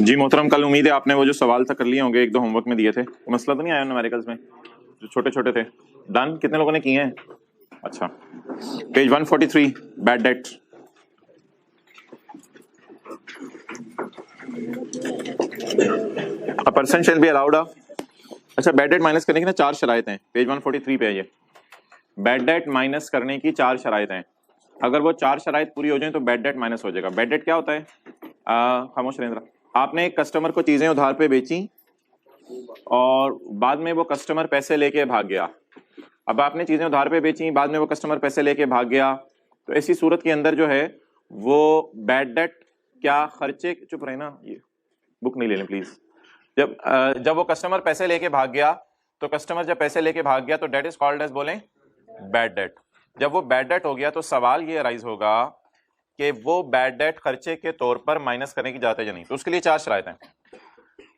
जी मोहतरम, कल उम्मीद है आपने वो जो सवाल था कर लिए होंगे, एक दो होमवर्क में दिए थे। वो मसला तो नहीं आया न्यूमेरिकल्स में जो छोटे छोटे थे? डन। कितने लोगों ने किए हैं? अच्छा, page 143, bad debt. A person shall be allowed अच्छा, बैड डेट माइनस करने की ना 4 शराइत हैं। पेज 143 पे है ये। बैड डेट माइनस करने की 4 शराइत हैं। अगर वो 4 शराइत पूरी हो जाए तो बैड डेट माइनस हो जाएगा। बैड डेट क्या होता है? खामोश रहेंद्रा। आपने एक कस्टमर को चीजें उधार पे बेची और बाद में वो कस्टमर पैसे लेके भाग गया। अब आपने चीजें उधार पे बेची, बाद में वो कस्टमर पैसे लेके भाग गया, तो ऐसी सूरत के अंदर जो है वो बैड डेट क्या खर्चे, चुप रहे ना, ये बुक नहीं ले लें प्लीज। जब वो कस्टमर पैसे लेके भाग गया, तो कस्टमर जब पैसे लेके भाग गया तो डेट इज कॉल्ड एज, बोलें, बैड डेट। जब वो बैड डेट हो गया तो सवाल ये अराइज होगा कि वो बैड डेट खर्चे के तौर पर माइनस करने की जाते या नहीं। तो उसके लिए 4 शराइत हैं।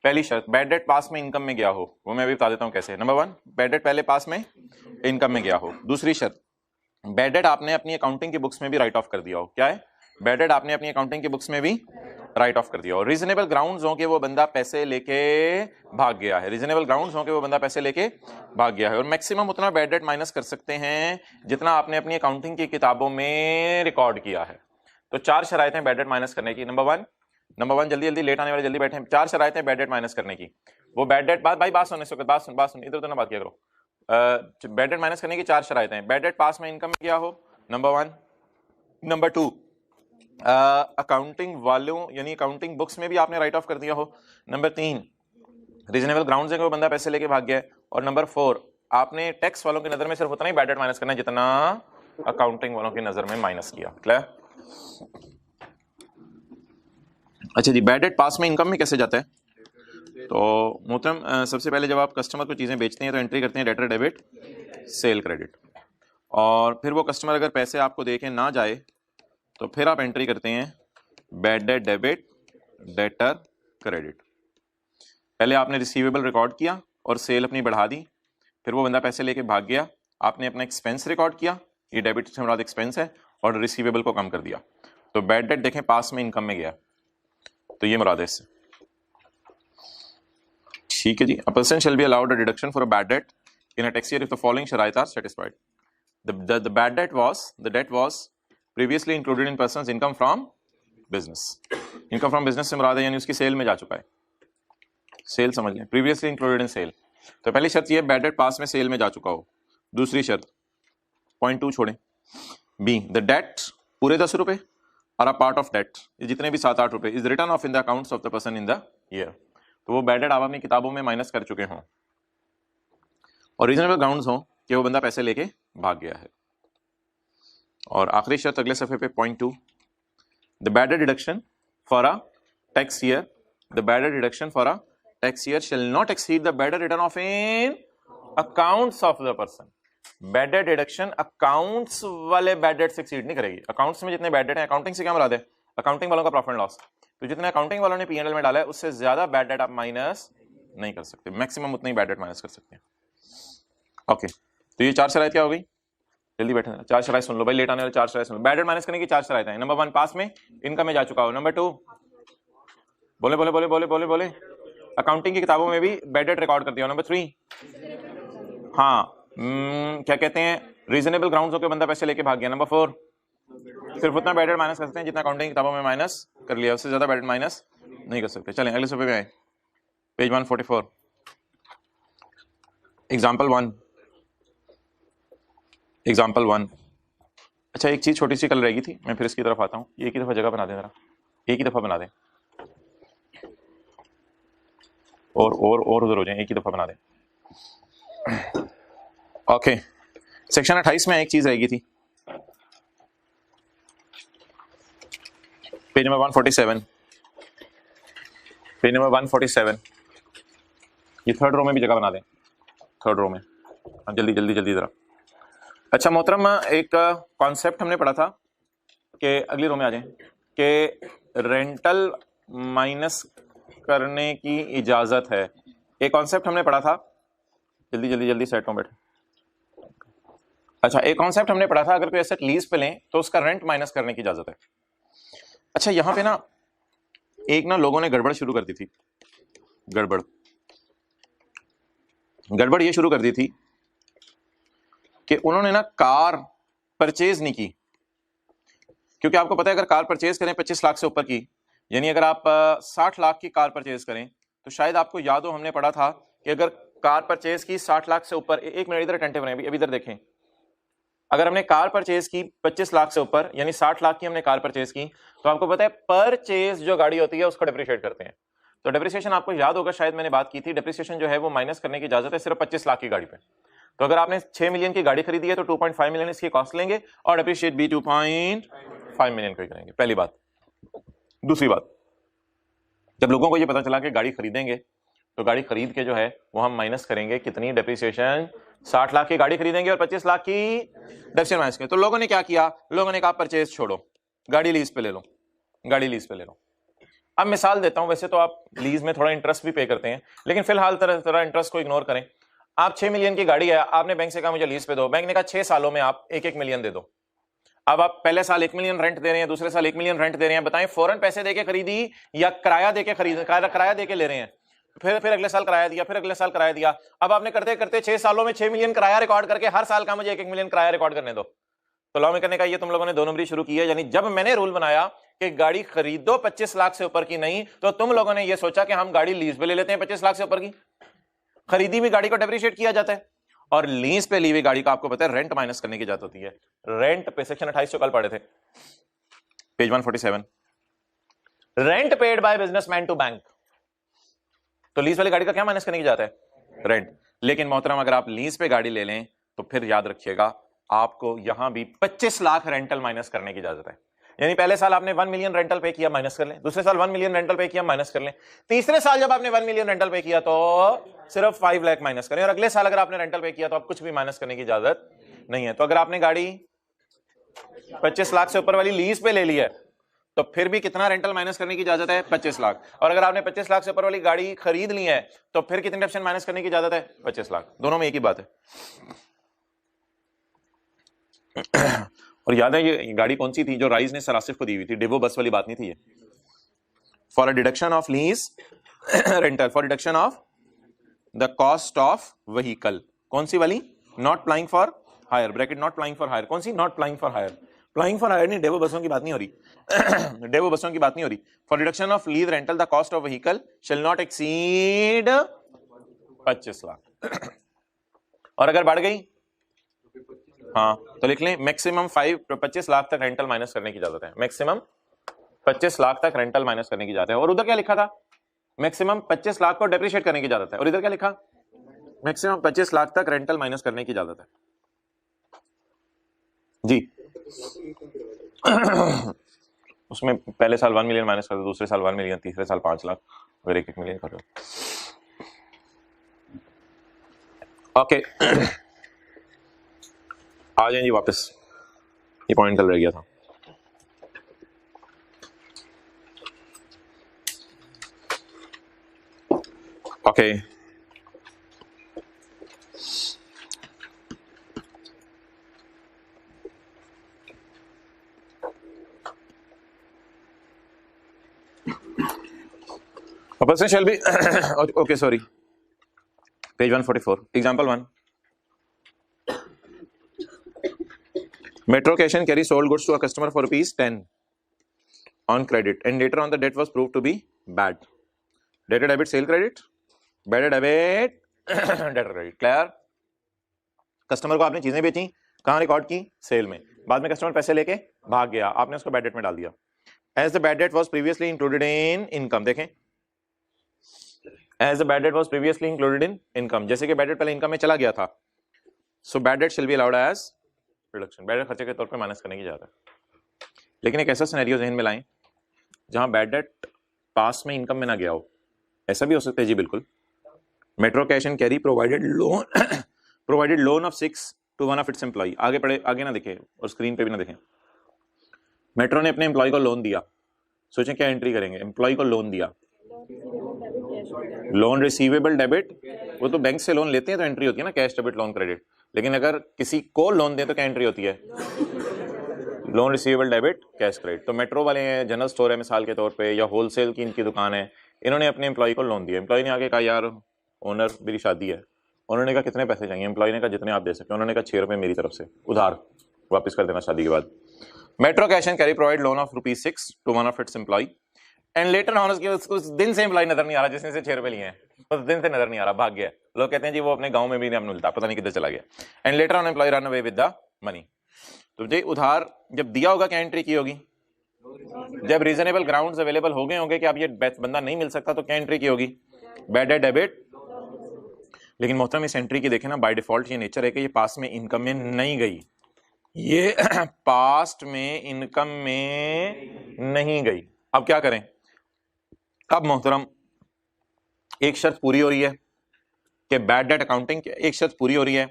पहली शर्त, बैड डेट पास में इनकम में गया हो, वो मैं अभी बता देता हूं कैसे। नंबर 1, बैड डेट पहले पास में इनकम में गया हो। दूसरी शर्त, बैड डेट आपने अपनी अकाउंटिंग की बुक्स में भी राइट ऑफ कर दिया हो। क्या है? बैड डेट आपने अपनी अकाउंटिंग की बुक्स में भी राइट ऑफ कर दिया हो। रीजनेबल ग्राउंड्स हो कि वो बंदा पैसे लेके भाग गया है। रीजनेबल ग्राउंड्स हो कि वो बंदा पैसे लेके भाग गया है। और मैक्सिमम उतना बैड डेट माइनस कर सकते हैं जितना आपने अपनी अकाउंटिंग की किताबों में रिकॉर्ड किया है। तो 4 शराइतें बैड डेट माइनस करने की। नंबर वन, जल्दी जल्दी, लेट आने वाले जल्दी बैठे। 4 शराइतें बैड डेट माइनस करने की। वो बैड डेट, बात सुनने से, बात सुन, इधर उधर ना बात किया करो। बैड डेट माइनस करने की 4 शराइतें। बैड डेट पास में इनकम में किया हो, नंबर 1। नंबर 2, अकाउंटिंग वालों यानी अकाउंटिंग बुक्स में भी आपने राइट ऑफ कर दिया हो। नंबर 3, रीजनेबल ग्राउंड से कोई बंदा पैसे लेके भाग गया है। और नंबर 4, आपने टैक्स वालों की नजर में सिर्फ उतना ही बैड डेट माइनस करना है जितना अकाउंटिंग वालों की नजर में माइनस किया। क्लियर? अच्छा जी, बैड डेट पास में इनकम में कैसे जाता है? तो मोहतरम, सबसे पहले जब आप कस्टमर को चीजें बेचते हैं तो एंट्री करते हैं डेटर डेबिट सेल क्रेडिट, और फिर वो कस्टमर अगर पैसे आपको दे के ना जाए तो फिर आप एंट्री करते हैं bad debt debit debtor credit. पहले आपने रिसीवेबल रिकॉर्ड किया और सेल अपनी बढ़ा दी, फिर वो बंदा पैसे लेके भाग गया, आपने अपना एक्सपेंस रिकॉर्ड किया, ये डेबिट से मुराद एक्सपेंस है, और रिसीवेबल को कम कर दिया। तो बैड डेट देखें पास में इनकम में गया, तो ये मुराद है इससे। ठीक है जी। A person shall be allowed a deduction for a bad debt in a tax year if the following शराइत are satisfied. The bad debt was previously included in person's income from business. Income from business से मुराद है यानी उसकी cell में जा चुका है। सेल समझ लें, प्रीवियसली इंक्लूडेड इन सेल। तो पहली शर्त ये, बैड डेट पास में सेल में जा चुका हो। दूसरी शर्त, पॉइंट 2 छोड़ें, बी, द डेट पूरे 10 रुपए और अ पार्ट ऑफ डेट, जितने भी 7-8 रुपए, is return of in the accounts of the person in the year. तो वो बैड डेट आप अपनी किताबों में माइनस कर चुके हों। और रीजनेबल ग्राउंड्स हो कि वो बंदा पैसे लेके भाग गया है। और आखिरी शर्त अगले सफे पे, point 2, the bad date deduction for a tax year, the bad date deduction for a tax year shall not exceed the bad date return of in accounts of the person. Bad debt deduction accounts वाले bad debt से exceed नहीं करेगी। Accounts में जितने bad debt हैं, accounting से क्या मुराद है? अकाउंटिंग वालों का प्रॉफिट एंड लॉस। तो जितने अकाउंटिंग वालों ने पीएनएल में डाला है उससे ज्यादा बैड डेट आप माइनस नहीं कर सकते। मैक्सिमम उतनी बैड डेट माइनस कर सकते हैं। ओके, तो ये 4 शराइत क्या हो गई? जल्दी बैठे, 4 शराइत सुन लो भाई, लेट आने वाले 4 शराइत सुन लो। बैड डेट माइनस करने की 4 शराइत हैं। नंबर 1, पास में इनकम में जा चुका हो। नंबर 2, बोले बोले बोले बोले बोले बोले, अकाउंटिंग की किताबों में भी बैड डेट रिकॉर्ड कर दिया। नंबर 3, हाँ, क्या कहते हैं, रीजनेबल ग्राउंड्स होकर बंदा पैसे लेके भाग गया। नंबर 4, सिर्फ उतना बैड डेट माइनस कर सकते हैं जितना अकाउंटिंग किताबों में माइनस कर लिया, उससे ज्यादा बैड डेट माइनस नहीं कर सकते। चलें अगले सफे पे आए, पेज 144, एग्जाम्पल 1। अच्छा, एक चीज छोटी सी कल रहेगी थी, मैं फिर इसकी तरफ आता हूँ। एक ही दफा जगह बना दें जरा, एक ही दफा बना दें, और उधर हो जाए, एक ही दफा बना दें। ओके, सेक्शन 28 में एक चीज रहेगी थी, पेज नंबर 147, पेज नंबर 147, ये 3rd रो में भी जगह बना दें, 3rd रो में। जल्दी जल्दी जल्दी जरा। अच्छा मोहतरम, एक कॉन्सेप्ट हमने पढ़ा था कि, अगली रो में आ जाएं, कि रेंटल माइनस करने की इजाजत है। एक कॉन्सेप्ट हमने पढ़ा था, जल्दी जल्दी जल्दी सेट हो बैठे। अच्छा, एक कॉन्सेप्ट हमने पढ़ा था, अगर कोई एसेट लीज पे लें तो उसका रेंट माइनस करने की इजाजत है। अच्छा, यहां पे ना एक ना लोगों ने गड़बड़ शुरू कर दी थी, गड़बड़ ये शुरू कर दी थी कि उन्होंने ना कार परचेज नहीं की, क्योंकि आपको पता है अगर कार परचेज करें 25 लाख से ऊपर की, यानी अगर आप 60 लाख की कार परचेज करें, तो शायद आपको याद हो हमने पढ़ा था कि अगर कार परचेज की 60 लाख से ऊपर, एक मिनट इधर अटेंटिव रहें, अभी इधर देखें, अगर हमने कार परचेज की 25 लाख से ऊपर यानी 60 लाख की हमने कार परचेज की, तो आपको पता है परचेज जो गाड़ी होती है उसको डिप्रिशिएट करते हैं। तो डिप्रिसिएशन आपको याद होगा, शायद मैंने बात की थी, डिप्रिसिएशन जो है वो माइनस करने की इजाजत है सिर्फ 25 लाख की गाड़ी पे। तो अगर आपने 6 मिलियन की गाड़ी खरीदी है तो 2.5 मिलियन इसकी कॉस्ट लेंगे और डिप्रिशिएट भी 2.5 मिलियन को ही करेंगे, पहली बात। दूसरी बात, जब लोगों को ये पता चला कि गाड़ी खरीदेंगे तो गाड़ी खरीद के जो है वो हम माइनस करेंगे कितनी डिप्रिसिएशन, 60 लाख की गाड़ी खरीदेंगे और 25 लाख की डिप्रिसिएशन माइनस करेंगे। तो लोगों ने क्या किया, लोगों ने कहा परचेज छोड़ो, गाड़ी लीज पे ले लो, गाड़ी लीज पे ले लो। अब मिसाल देता हूं, वैसे तो आप लीज में थोड़ा इंटरेस्ट भी पे करते हैं, लेकिन फिलहाल तरह इंटरेस्ट को इग्नोर करें। आप 6 मिलियन की गाड़ी है, आपने बैंक से कहा मुझे लीज पे दो, बैंक ने कहा 6 सालों में आप 1-1 मिलियन दे दो। अब आप पहले साल 1 मिलियन रेंट दे रहे हैं, दूसरे साल 1 मिलियन रेंट दे रहे हैं, बताएं फौरन पैसे देके खरीदी या किराया देके खरीद, किराया देके ले रहे हैं, फिर अगले साल किराया दिया, फिर अगले साल किराया दिया। अब आपने करते करते 6 सालों में 6 मिलियन किराया रिकॉर्ड करके हर साल का मुझे 1-1 मिलियन किराया रिकॉर्ड करने दो। तो लॉ में करने का ये तुम लोगों ने 2 नंबरी शुरू की है, यानी जब मैंने रूल बनाया कि गाड़ी खरीदो 25 लाख से ऊपर की नहीं, तो तुम लोगों ने ये सोचा कि हम गाड़ी लीज पे ले लेते हैं 25 लाख से ऊपर की। खरीदी हुई गाड़ी को डेप्रिशिएट किया जाता है और लीज पे ली हुई गाड़ी का आपको पता है रेंट माइनस करने की इजाजत होती है। रेंट पे सेक्शन 28 जो कल पढ़े थे, page 147, rent paid by businessman to bank. तो लीज वाली गाड़ी का क्या माइनस करने की इजाजत है, रेंट। लेकिन मोहतरम अगर आप लीज पे गाड़ी ले लें तो फिर याद रखिएगा आपको यहां भी 25 लाख रेंटल माइनस करने की इजाजत है। यानी पहले साल आपने 1 मिलियन रेंटल पे किया, माइनस कर लें, दूसरे साल 1 मिलियन रेंटल पे किया, माइनस कर लें, तीसरे साल जब आपने 1 मिलियन रेंटल पे किया तो सिर्फ 5 लाख माइनस करें, और अगले साल अगर आपने रेंटल पे किया तो आप कुछ भी माइनस करने की इजाजत नहीं है। तो अगर आपने गाड़ी 25 लाख से ऊपर वाली लीज पे ले ली है तो फिर भी कितना रेंटल माइनस करने की इजाजत है, 25 लाख। और अगर आपने 25 लाख से ऊपर वाली गाड़ी खरीद ली है तो फिर कितने डिडक्शन माइनस करने की इजाजत है, 25 लाख। दोनों में एक ही बात है। और याद है ये गाड़ी कौन सी थी जो राइज ने सरासिफ को दी हुई थी, डेवो बस वाली बात नहीं थी ये। For a deduction of lease rental, for deduction of the cost of vehicle, कौन सी वाली, not plying for hire, bracket not plying for hire, कौन सी, not plying for hire. Plying for hire नहीं, डेवो बसों की बात नहीं हो रही डेवो बसों की बात नहीं हो रही। For deduction of lease rental the cost of vehicle shall not exceed 25 lakh. और अगर बढ़ गई, हाँ तो लिख लें मैक्सिमम 25 लाख तक रेंटल माइनस करने की इजाजत है, मैक्सिमम 25 लाख तक रेंटल माइनस करने की इजाजत है। और उधर क्या लिखा था, मैक्सिमम 25 लाख को डेप्रिशिएट करने की इजाजत है, और इधर क्या लिखा, मैक्सिमम 25 लाख तक रेंटल माइनस करने की इजाजत है जी। उसमें पहले साल 1 मिलियन माइनस कर दो, दूसरे साल 1 मिलियन, तीसरे साल 5 लाख, अगर 1-1 मिलियन कर दो। ओके आ जाए जी वापस, ये पॉइंट कल रह गया था। Okay A person shall be okay, sorry, page 144, example 1. Metro Cash and Carry sold goods to a customer for ₹10 on credit and later on the debt was proved to be bad. Debtor debit sale credit, bad debit debtor credit. Clear? Customer को आपने चीजें बेची, कहां record की, cell में, बाद में customer पैसे लेके भाग गया, आपने उसको बैड डेट में डाल दिया। As the bad debt was previously included in income, देखें, as the bad debt was previously included in income, जैसे कि बैड डेट पहले इनकम में चला गया था, so bad debt shall be allowed as reduction, bad debt खर्चे के तौर पे माइनस करने की इजाजत है। लेकिन एक ऐसा सिनेरियो जहन में लाएं जहां बैड डेट पास में इनकम में ना गया हो, ऐसा भी हो सकता है जी, बिल्कुल। Metro Cash and carry provided loan of 6 to one of its employee, आगे पढ़े, आगे ना देखें और स्क्रीन पे भी ना देखें। मेट्रो ने अपने एम्प्लॉय को लोन दिया, सोचें क्या एंट्री करेंगे, एम्प्लॉय को लोन दिया, लोन रिसीवेबल डेबिट, वो तो बैंक से लोन लेते हैं तो एंट्री होती है ना, कैश डेबिट लोन क्रेडिट। लेकिन अगर किसी को लोन दे तो क्या एंट्री होती है, loan receivable debit cash credit. तो मेट्रो वाले हैं, जनरल स्टोर है मिसाल के तौर पे, या होलसेल की इनकी दुकान है, इन्होंने अपने एम्प्लॉय को लोन दिया। एम्प्लॉय ने आके कहा यार ओनर मेरी शादी है, उन्होंने कहा कितने पैसे चाहिए, एम्प्लॉय ने कहा जितने आप दे सकते हैं, उन्होंने कहा 6 रुपये मेरी तरफ से उधार वापस कर देना शादी के बाद। Metro Cash and Carry provide loan of ₹6 to one of its employ and letter on उस दिन से एम्प्लॉय नजर नहीं आ रहा जिसने से 6 रुपये लिए हैं, उस दिन से नजर नहीं आ रहा, भाग गया। लोग कहते हैं जी वो अपने गांव में भी नहीं मिलता, पता नहीं किधर चला गया। And letter on employ run away with the money. तो जी उधार जब दिया होगा क्या एंट्री की होगी, जब रीजनेबल ग्राउंड्स अवेलेबल हो गए होंगे कि अब ये बंदा नहीं मिल सकता तो क्या एंट्री की होगी, बैड डेट डेबिट। लेकिन मोहतरम इस एंट्री की देखें ना, बाय डिफॉल्ट ये नेचर है कि ये पास में इनकम में नहीं गई, ये पास्ट में इनकम में नहीं गई। अब क्या करें, अब मोहतरम एक शर्त पूरी हो रही है कि बैड डेट अकाउंटिंग, एक शर्त पूरी हो रही है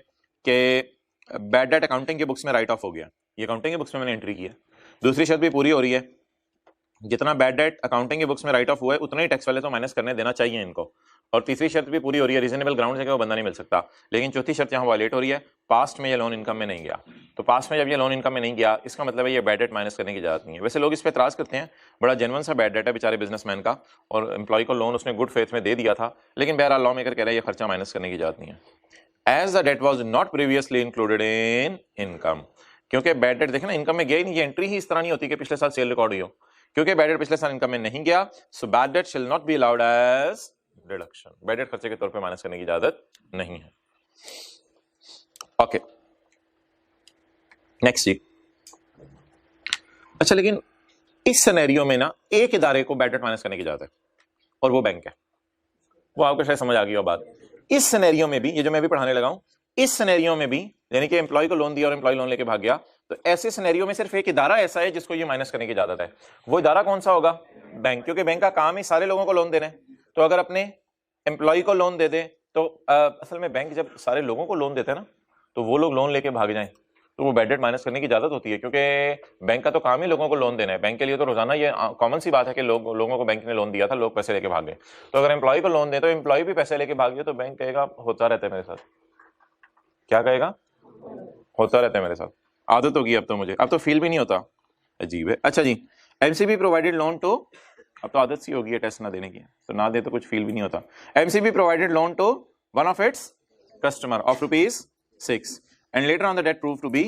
कि बैड डेट अकाउंटिंग के बुक्स में राइट ऑफ हो गया, ये अकाउंटिंग के बुक्स में मैंने एंट्री की है। दूसरी शर्त भी पूरी हो रही है, जितना बैड डेट अकाउंटिंग के बुक्स में राइट ऑफ हुआ है उतना ही टैक्स वाले तो माइनस करने देना चाहिए इनको। और तीसरी शर्त भी पूरी हो रही है, रीजनेबल ग्राउंड है कि वो बंदा नहीं मिल सकता। लेकिन चौथी शर्त यहाँ वायलेट हो रही है, पास्ट में ये लोन इनकम में नहीं गया। तो पास्ट में जब ये लोन इनकम में नहीं गया, इसका मतलब है ये बैड डेट माइनस करने की इजाजत नहीं है। वैसे लोग इस पर एतराज करते हैं, बड़ा जेन्युइन सा बैड डेट है बेचारे बिजनेसमैन का, और एम्प्लॉय को लोन उसने गुड फेथ में दे दिया था, लेकिन बहरहाल लॉ मेकर कह रहा है ये खर्चा माइनस करने की इजाजत नहीं है। As the debt was not previously included in income, क्योंकि बैड डेट देखे ना इनकम में गया ही नहीं, ये एंट्री ही इस तरह नहीं होती कि पिछले साल सेल रिकॉर्ड हुई हो, क्योंकि बैड डेट पिछले साल इनकम में नहीं गया। So bad debt shall not be allowed as deduction, bad debt खर्चे के तौर पे माइनस करने की इजाजत नहीं है। ओके नेक्स्ट जी। अच्छा लेकिन इस सिनेरियो में ना एक इदारे को बैड डेट माइनस करने की इजाजत है और वो बैंक है, वो आपको शायद समझ आ गई हो बात। इस सिनेरियो में भी, ये जो मैं भी पढ़ाने लगा हूं, इस सिनेरियो में भी यानी कि एम्प्लॉय को लोन दिया और एम्प्लॉय लोन लेके भाग गया, तो ऐसे सिनेरियो में सिर्फ एक इदारा ऐसा है जिसको ये माइनस करने की इजाजत है। वो इदारा कौन सा होगा, बैंक, क्योंकि बैंक का काम ही सारे लोगों को लोन देना है। तो अगर अपने एम्प्लॉय को लोन दे दे तो असल में बैंक जब सारे लोगों को लोन देते हैं ना, तो वो लोग लोन लेके भाग जाएं तो वो बैड डेट माइनस करने की इजाजत होती है, क्योंकि बैंक का तो काम ही लोगों को लोन देना है। बैंक के लिए तो रोजाना ये कॉमन सी बात है कि लोगों को बैंक ने लोन दिया था, लोग पैसे लेके भाग गए। तो अगर एम्प्लॉय को लोन दे तो एम्प्लॉय भी पैसे लेके भाग गए, तो बैंक कहेगा होता रहता है मेरे साथ। क्या कहेगा, होता रहता है मेरे साथ, आदत होगी अब तो मुझे, अब तो फील भी नहीं होता, अजीब है। अच्छा जी, एमसीबी प्रोवाइडेड लोन टू, अब तो आदत सी होगी है टेस्ट ना देने की, तो ना दे तो कुछ फील भी नहीं होता। MCB provided loan to one of its customer of ₹6 and letter on the debt prove to be,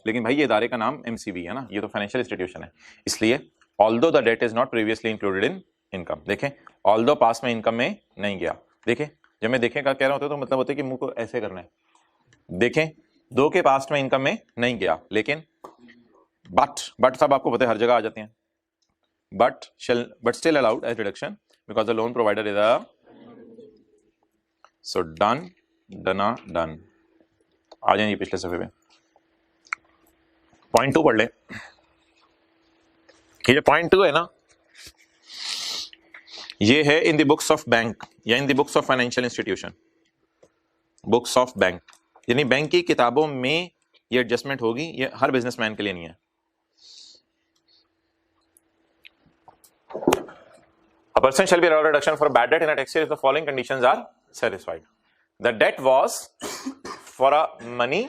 लेकिन भाई ये इदारे का नाम एमसीबी है ना, ये तो फाइनेंशियल इंस्टीट्यूशन है, इसलिए although the debt is not previously included in income. देखें ऑल्दो पास में इनकम में नहीं गया, देखें जब मैं देखें का कह रहा होता तो मतलब होता है कि मुंह को ऐसे करना है, देखें दो के पास्ट में इनकम में नहीं गया, लेकिन बट सब आपको पता है हर जगह आ जाते हैं, but still allowed as deduction because the loan provider is a, so done आ जाएंगे पिछले सफे पे। पॉइंट 2 पढ़ ले, ये पॉइंट 2 है ना, ये है in the books of bank या in the books of financial institution, books of bank, यानी बैंक की किताबों में ये एडजस्टमेंट होगी, ये हर बिजनेसमैन के लिए नहीं है। A person shall be allowed reduction for bad debt in a tax year if the following conditions are satisfied. The debt was for a money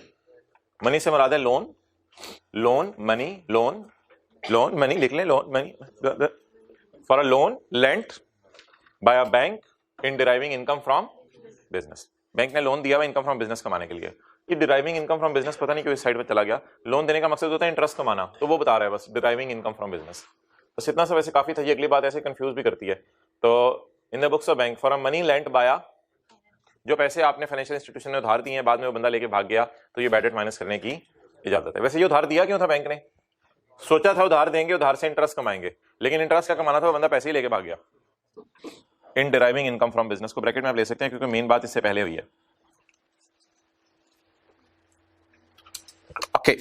से मुराद है लोन मनी लिख लें, loan money for a loan lent by a bank in deriving income from business. Bank ने loan दिया हुआ income from business कमाने के लिए। ये डिराइविंग इनकम फ्रॉम बिजनेस पता नहीं क्यों इस साइड पे चला गया, लोन देने का मकसद होता है इंटरेस्ट कमाना, तो वो बता रहा है बस डिराइविंग इनकम फ्रॉम बिजनेस, बस इतना सा। वैसे काफी था, ये अगली बात ऐसे कंफ्यूज भी करती है। तो in the books of bank for a money lent by, जो पैसे आपने फाइनेंशियल इंस्टीट्यूशन ने उधार दिए हैं, बाद में वो बंदा लेके भाग गया, तो ये बैड डेट माइनस करने की इजाजत है। वैसे ये उधार दिया क्यों था बैंक ने, सोचा था उधार देंगे, उधार से इंटरेस्ट कमाएंगे, लेकिन इंटरेस्ट क्या कमाना था, वो बंदा पैसे ही लेके भाग गया। इन डिराइविंग इनकम फ्रॉम बिजनेस को ब्रैकेट में आप ले सकते हैं, क्योंकि मेन बात इससे पहले हुई है। ओके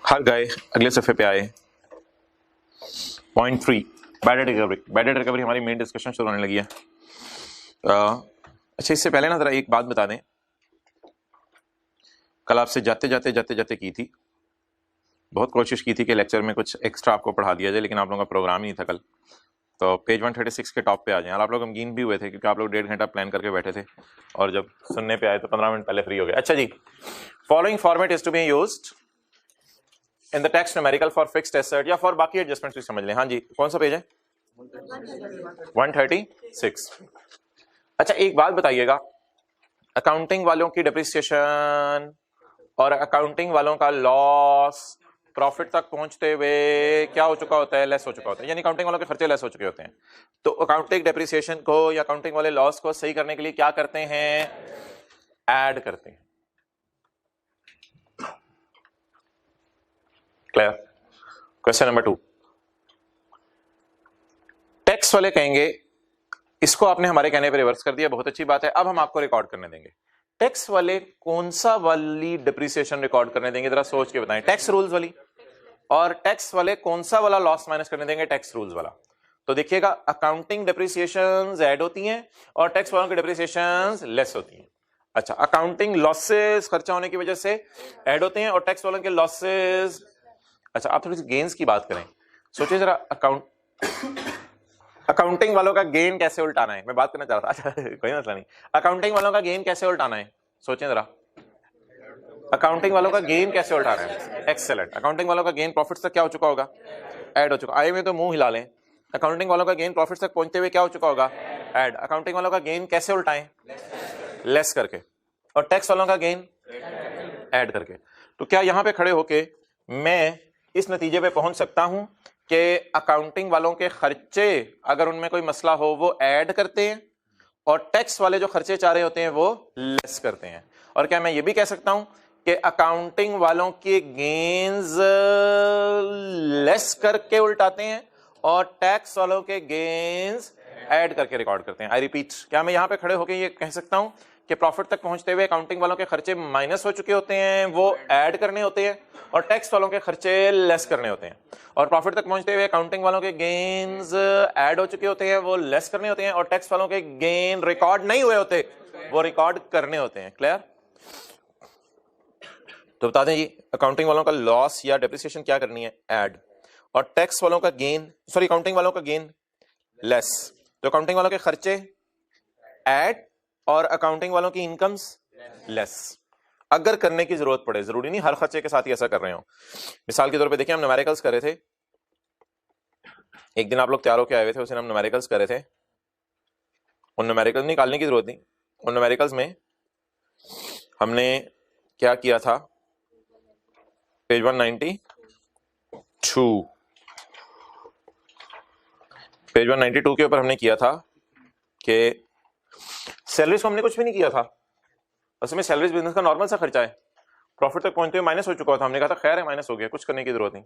हर गए अगले सफे पे आए। Point 3 bad debt recovery. Bad debt recovery हमारी मेन डिस्कशन शुरू होने लगी है। अच्छा इससे पहले ना जरा एक बात बता दें, कल आपसे जाते जाते की थी, बहुत कोशिश की थी कि लेक्चर में कुछ एक्स्ट्रा आपको पढ़ा दिया जाए, लेकिन आप लोगों का प्रोग्राम ही नहीं था कल, तो पेज 136 के टॉप पे आ जाएं। और आप लोग गमगीन भी हुए थे क्योंकि आप लोग 1.5 घंटा प्लान करके बैठे थे और जब सुनने पे आए तो 15 मिनट पहले फ्री हो गए। अच्छा जी, following format is to be used in the text numerical for fixed asset या फॉर बाकी एडजस्टमेंट्स भी समझ लें। हाँ जी, कौन सा पेज है? 136। अच्छा एक बात बताइएगा, अकाउंटिंग वालों की डिप्रिसिएशन और अकाउंटिंग वालों का लॉस प्रॉफिट तक पहुंचते हुए क्या हो चुका होता है? लेस हो चुका होता है, यानी अकाउंटिंग वालों के खर्चे लेस हो चुके होते हैं। तो अकाउंटिंग डिप्रिसिएशन को या अकाउंटिंग वाले लॉस को सही करने के लिए क्या करते हैं? ऐड करते हैं। क्लियर? क्वेश्चन नंबर 2, टैक्स वाले कहेंगे, इसको आपने हमारे कहने पे रिवर्स कर दिया, बहुत अच्छी बात है। अब हम आपको रिकॉर्ड करने देंगे। टैक्स वाले कौन सा वाली डिप्रिसिएशन रिकॉर्ड करने देंगे? जरा सोच के बताएं। टैक्स रूल्स वाली। और टैक्स वाले कौन सा वाला लॉस माइनस करने देंगे? टैक्स रूल्स वाला। तो देखिएगा, अकाउंटिंग डिप्रिसिएशंस ऐड होती हैं और टैक्स वालों की डिप्रिसिएशंस लेस होती हैं। अच्छा, अकाउंटिंग लॉसेस खर्चा होने की वजह से ऐड होते हैं और टैक्स वालों के लॉसेस। अच्छा, आप थोड़ी सी गेन्स की बात करें। सोचिए जरा, अकाउंटिंग वालों का गेन कैसे उल्टाना है, मैं बात करना चाह रहा था। अच्छा कोई मसला नहीं। अकाउंटिंग वालों का गेन कैसे उल्टाना है, सोचें जरा। अकाउंटिंग वालों का गेन कैसे उल्टाना है? एक्सेलेंट। अकाउंटिंग वालों का गेन प्रॉफिट तक क्या हो चुका होगा? ऐड हो चुका। आए में तो मुंह हिला लें। अकाउंटिंग वालों का गेन प्रॉफिट तक पहुंचते हुए क्या हो चुका होगा? ऐड। अकाउंटिंग वालों का गेन कैसे उल्टाएं? लेस करके। और टैक्स वालों का गेन ऐड करके। तो क्या यहां पे खड़े होके मैं इस नतीजे पे पहुंच सकता हूं कि अकाउंटिंग वालों के खर्चे अगर उनमें कोई मसला हो वो ऐड करते हैं और टैक्स वाले जो खर्चे चाह रहे होते हैं वो लेस करते हैं? और क्या मैं ये भी कह सकता हूं कि अकाउंटिंग वालों के गेन्स लेस करके उल्टाते हैं और टैक्स वालों के गेन्स ऐड करके रिकॉर्ड करते हैं? आई रिपीट, क्या मैं यहां पे खड़े होकर ये कह सकता हूं कि प्रॉफिट तक पहुंचते हुए अकाउंटिंग वालों के खर्चे माइनस हो चुके होते हैं, वो ऐड करने होते हैं, और टैक्स वालों के खर्चे लेस करने होते हैं? और प्रॉफिट तक पहुंचते हुए अकाउंटिंग वालों के गेन्स ऐड हो चुके होते हैं, वो लेस करने होते हैं, और टैक्स वालों के गेन रिकॉर्ड नहीं हुए होते, वो रिकॉर्ड करने होते हैं। क्लियर? तो बता दें जी, अकाउंटिंग वालों का लॉस या डेप्रिसिएशन क्या करनी है? ऐड। और टैक्स वालों का गेन, सॉरी अकाउंटिंग वालों का गेन लेस। तो अकाउंटिंग वालों के खर्चे ऐड और अकाउंटिंग वालों की इनकम्स लेस। अगर करने की जरूरत पड़े, जरूरी नहीं हर खर्चे के साथ ही ऐसा कर रहे हो। मिसाल के तौर पे देखिए, हम न्यूमेरिकल्स कर रहे थे, एक दिन आप लोग तैयार होकर आए हुए थे, उस दिन हम न्यूमेरिकल्स कर रहे थे। उन न्यूमेरिकल्स निकालने की जरूरत नहीं। उन न्यूमेरिकल्स में हमने क्या किया था? पेज 192, पेज 192 के ऊपर हमने किया था कि सैलरीज को हमने कुछ भी नहीं किया था। असल में सैलरीज बिजनेस का नॉर्मल सा खर्चा है। प्रॉफिट तक पहुंचते हुए माइनस हो चुका था, हमने कहा था खैर है माइनस हो गया, कुछ करने की जरूरत नहीं।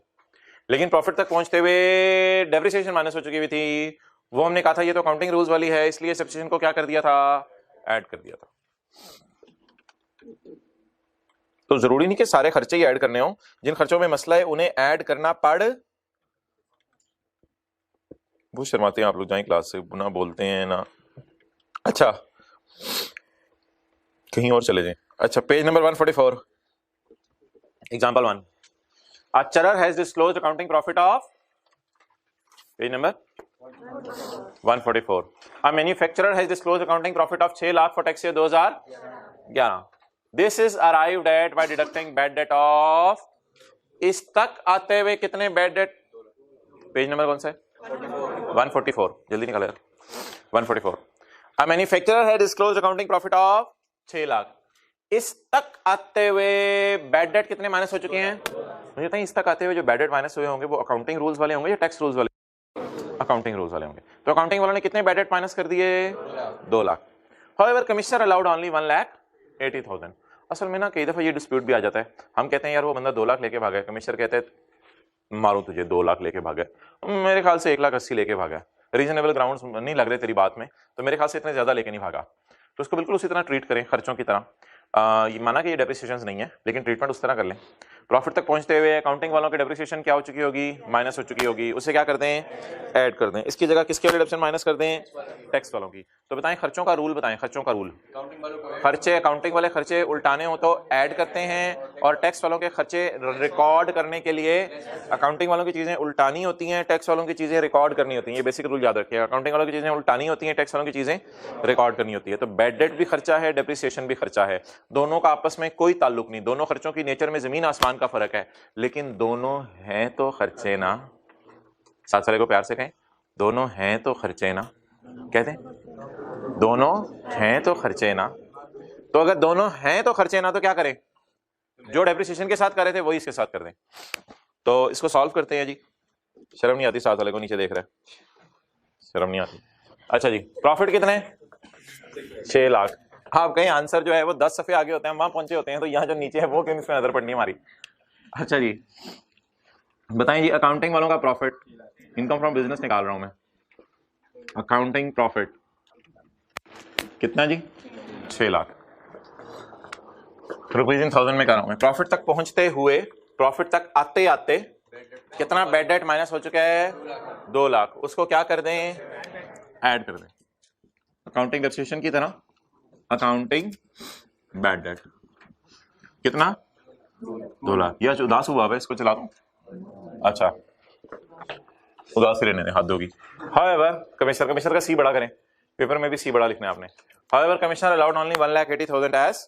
लेकिन प्रॉफिट तक पहुंचते हुए डेप्रिसिएशन माइनस हो चुकी हुई थी, वो हमने कहा था ये तो अकाउंटिंग रूल्स वाली है, इसलिए सब्सिट्यूशन को क्या कर दिया था? ऐड कर दिया था। तो जरूरी नहीं कि सारे खर्चे ही ऐड करने हो, जिन खर्चों में मसला है उन्हें ऐड करना पड़। बहुत शर्माते हैं आप लोग, जाएं क्लास से, ना बोलते हैं ना। अच्छा कहीं और चले जाएं। अच्छा, page number 144, example 1, a churrer has disclosed accounting profit of, page number 144, a manufacturer has disclosed accounting profit of 6 lakh for tax year 2011. This is arrived at by deducting bad debt of, इस तक आते हुए कितने bad debt? Page number कौन सा है? 144, जल्दी निकालो यार। 144, a manufacturer has disclosed accounting profit of 6 lakh, इस तक आते हुए बैड डेट कितने माइनस हो चुके हैं? मुझे बताइए, इस तक आते हुए जो बैड डेट माइनस हुए होंगे वो अकाउंटिंग रूल्स वाले होंगे या टैक्स रूल्स वाले? अकाउंटिंग रूल्स वाले होंगे। तो अकाउंटिंग वालों ने कितने बैड डेट माइनस कर दिए? 2 lakh. However commissioner allowed only 1,80,000। असल में ना कई दफा ये डिस्प्यूट भी आ जाता है। हम कहते हैं यार वो बंदा 2 लाख लेके भागा है, कमिश्नर कहते हैं मारूं तुझे, 2 लाख लेके भागा है। मेरे ख्याल से 1,80,000 लेके भागा है, रीजनेबल ग्राउंड्स नहीं लग रहे तेरी बात में, तो मेरे ख्याल से इतने ज्यादा लेके नहीं भागा। तो उसको बिल्कुल उसी तरह ट्रीट करें, खर्चों की तरह। ये माना कि ये डेप्रिसिएशंस नहीं है, लेकिन ट्रीटमेंट उस तरह कर लें। प्रॉफिट तक पहुंचते हुए अकाउंटिंग वालों की डेप्रिसिएशन क्या हो चुकी होगी, माइनस हो चुकी होगी, उसे क्या कर दें, ऐड कर दें। इसकी जगह किसके वाले डिडक्शन माइनस कर दें, टैक्स वालों की। तो बताएं खर्चों का रूल, बताएं खर्चों का रूल। खर्चे अकाउंटिंग वाले खर्चे उल्टाने हो तो ऐड करते हैं, और टैक्स वालों के खर्चे रिकॉर्ड करने के लिए अकाउंटिंग वालों की चीजें उल्टानी होती हैं, टैक्स वालों की चीजें रिकॉर्ड करनी होती हैं। ये बेसिक रूल याद रखिए, अकाउंटिंग वालों की चीजें उल्टानी होती हैं, टैक्स वालों की चीजें रिकॉर्ड करनी होती है। तो बैड डेट भी खर्चा है, डेप्रिसिएशन भी खर्चा है, दोनों का आपस में कोई ताल्लुक नहीं, दोनों खर्चों की नेचर में जमीन आसमान का फर्क है, लेकिन दोनों हैं तो खर्चे ना। साथ साले को प्यार से कहें, दोनों हैं तो खर्चे ना। कहते हैं दोनों हैं तो खर्चे ना। तो अगर दोनों हैं तो खर्चे ना, तो क्या करें, जो डेप्रिसिएशन के साथ कर रहे थे वही इसके साथ कर दें। तो इसको सॉल्व करते हैं जी। शर्म नहीं आती, साथ वाले को नीचे देख रहे हैं, शर्म नहीं आती। अच्छा जी, प्रॉफिट कितने, 6 लाख। आप कहीं आंसर जो है वो 10 सफे आगे होते हैं, वहां पहुंचे होते हैं, तो यहाँ जो नीचे है वो क्यों इसमें नजर पड़नी हमारी। अच्छा जी, बताएं जी, अकाउंटिंग वालों का प्रॉफिट, इनकम फ्रॉम बिजनेस निकाल रहा हूं मैं, अकाउंटिंग प्रॉफिट कितना जी, 6 लाख रुपीज इन 1000 में कर रहा हूं मैं। प्रॉफिट तक पहुंचते हुए, प्रॉफिट तक आते आते कितना बैड डेट माइनस हो चुका है, 2 लाख। उसको क्या कर दें, ऐड कर दें अकाउंटिंग डेप्रिसिएशन की तरह। अकाउंटिंग बैड डेट कितना, 2 लाख। यह उदास हुआ है, इसको चला दूं। अच्छा, उदास ही रहने दें, हाथ दोगी। हाउएवर कमिश्नर का सी बड़ा करें, पेपर में भी सी बड़ा लिखना है आपने। However commissioner allowed only 1,80,000 as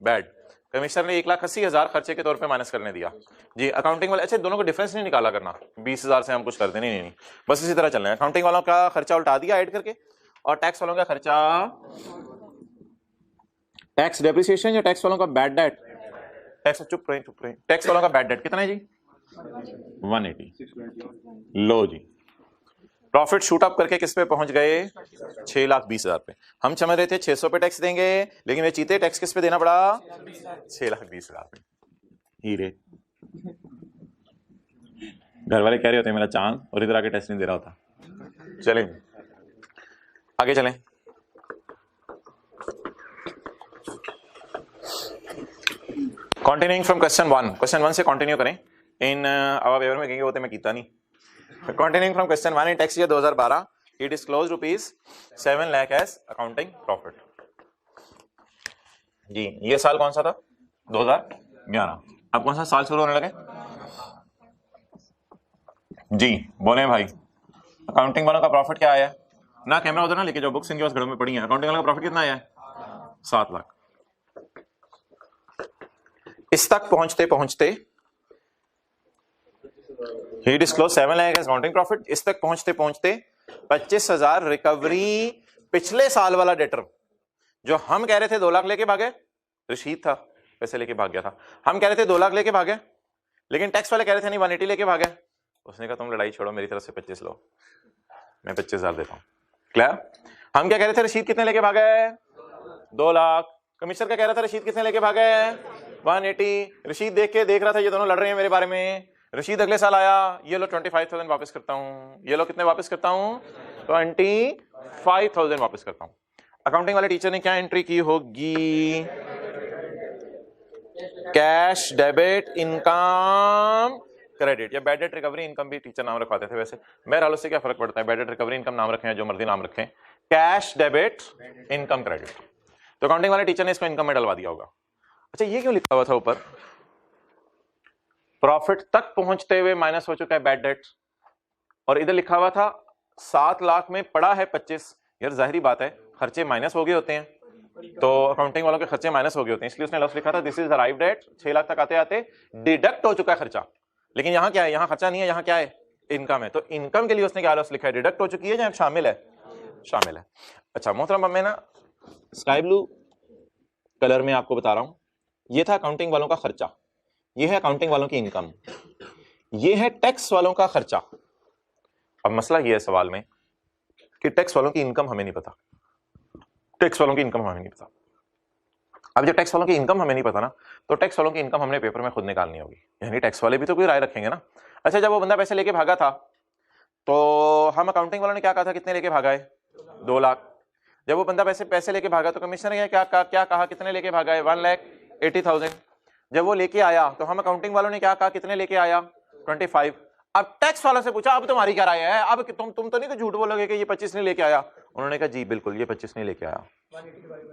bad. Commissioner ने 1,80,000 खर्चे के तौर पे माइनस करने दिया जी। अकाउंटिंग वाले, अच्छा दोनों को डिफरेंस नहीं निकाला करना, 20,000 से हम कुछ करते नहीं, नहीं बस इसी तरह चलना है। अकाउंटिंग वालों का खर्चा उल्टा दिया ऐड करके, और टैक्स वालों का खर्चा, टैक्स डेप्रिसिएशन या टैक्स वालों का बैड डेट, टैक्स, चुप रहे, टैक्स वालों का बैड डेट कितना है जी, 180। लो जी, प्रॉफिट शूट अप करके किस पे पहुंच गए, 6,20,000 पे। हम समझ रहे थे 600 पे टैक्स देंगे, लेकिन वे चीते टैक्स किस पे देना पड़ा, 6,20,000 पे। हीरे घर वाले कह रहे होते हैं मेरा चांद, और इधर आके टैक्स नहीं दे रहा होता। चलें आगे चलें। कंटिन्यूइंग फ्रॉम क्वेश्चन 1, क्वेश्चन 1 से कंटिन्यू करें। इन अब पेपर में कहेंगे वो तो मैं कीता नहीं। Continuing from question 1, in tax year 2012, he disclosed rupees 7 lakh as accounting profit. जी, ये साल कौन सा था, 2011। अब कौन सा साल शुरू होने लगे जी, बोले भाई। अकाउंटिंग वालों का प्रॉफिट क्या आया ना, कैमरा उधर ना लेके जाओ, बुक्स इनके पास घरों में पड़ी हैं। अकाउंटिंग वालों का प्रॉफिट कितना आया है, 7 लाख। इस तक पहुंचते पहुंचते He disclosed 7 lakh as accounting profit। इस तक पहुंचते पहुंचते 25,000 रिकवरी पिछले साल वाला डेटर, जो हम कह रहे थे 2 लाख लेके भागे, रशीद था पैसे लेके भाग गया था। हम कह रहे थे 2 लाख लेके भागे, लेकिन टैक्स वाले कह रहे थे नहीं 180 लेके भागे। उसने कहा तुम लड़ाई छोड़ो, मेरी तरफ से 25 लो, मैं 25,000 देता हूं। क्लियर। हम क्या कह रहे थे, रशीद कितने लेके भागे, 2 लाख। कमिश्नर क्या कह रहा था, रशीद कितने लेके भागे, 180। रशीद देख रहा था ये दोनों लड़ रहे हैं मेरे बारे में। रशीद अगले साल आया, ये लो 25,000 वापस करता हूं, ये लो कितने वापस करता हूं, 25,000 वापस करता हूं। अकाउंटिंग वाले टीचर ने क्या एंट्री की होगी, कैश डेबिट इनकम क्रेडिट, या बैड डेट रिकवरी इनकम भी टीचर नाम रखवाते थे। वैसे बहरहाल उससे क्या फर्क पड़ता है, बैड डेट रिकवरी इनकम नाम रखें या जो मर्जी नाम रखें, कैश डेबिट इनकम क्रेडिट। तो अकाउंटिंग वाले टीचर ने इसको इनकम में डलवा दिया होगा। अच्छा, ये क्यों लिखा हुआ था ऊपर, प्रॉफिट तक पहुंचते हुए माइनस हो चुका है बैड डेट, और इधर लिखा हुआ था 7 लाख में पड़ा है 25। यार जाहिर बात है खर्चे माइनस हो गए होते हैं, तो अकाउंटिंग वालों के खर्चे माइनस हो गए होते हैं, इसलिए उसने लफ्ज लिखा था this is arrived at 6 lakh तक आते आते डिडक्ट हो चुका है खर्चा। लेकिन यहाँ क्या है, यहाँ खर्चा नहीं है, यहाँ क्या है, इनकम है। तो इनकम के लिए उसने क्या लफ्ज लिखा है, डिडक्ट हो चुकी है या शामिल है, शामिल है। अच्छा मोहतरम, मैं ना स्काई ब्लू कलर में आपको बता रहा हूं, ये था अकाउंटिंग वालों का खर्चा, ये है अकाउंटिंग वालों की इनकम, ये है टैक्स वालों का खर्चा। अब मसला ये है सवाल में कि टैक्स वालों की इनकम हमें नहीं पता, टैक्स वालों की इनकम हमें नहीं पता। अब जब टैक्स वालों की इनकम हमें नहीं पता ना, तो टैक्स वालों की इनकम हमने पेपर में खुद निकालनी होगी, यानी टैक्स वाले भी तो कोई राय रखेंगे ना। अच्छा, जब वो बंदा पैसे लेके भागा था, तो हम अकाउंटिंग वालों ने क्या कहा था, कितने लेके भागा है, 2 लाख। जब वो बंदा पैसे लेके भागा, तो कमिश्नर ने क्या कहा, कितने लेके भागा है, 1,80,000। जब वो लेके आया तो हम अकाउंटिंग वालों ने क्या कहा, कितने लेके आया 25। अब टैक्स वालों से पूछा अब तुम्हारी क्या राय है, अब तुम तो नहीं तो झूठ बोलोगे कि ये 25 नहीं लेके आया। उन्होंने कहा जी बिल्कुल ये 25 नहीं लेके आया।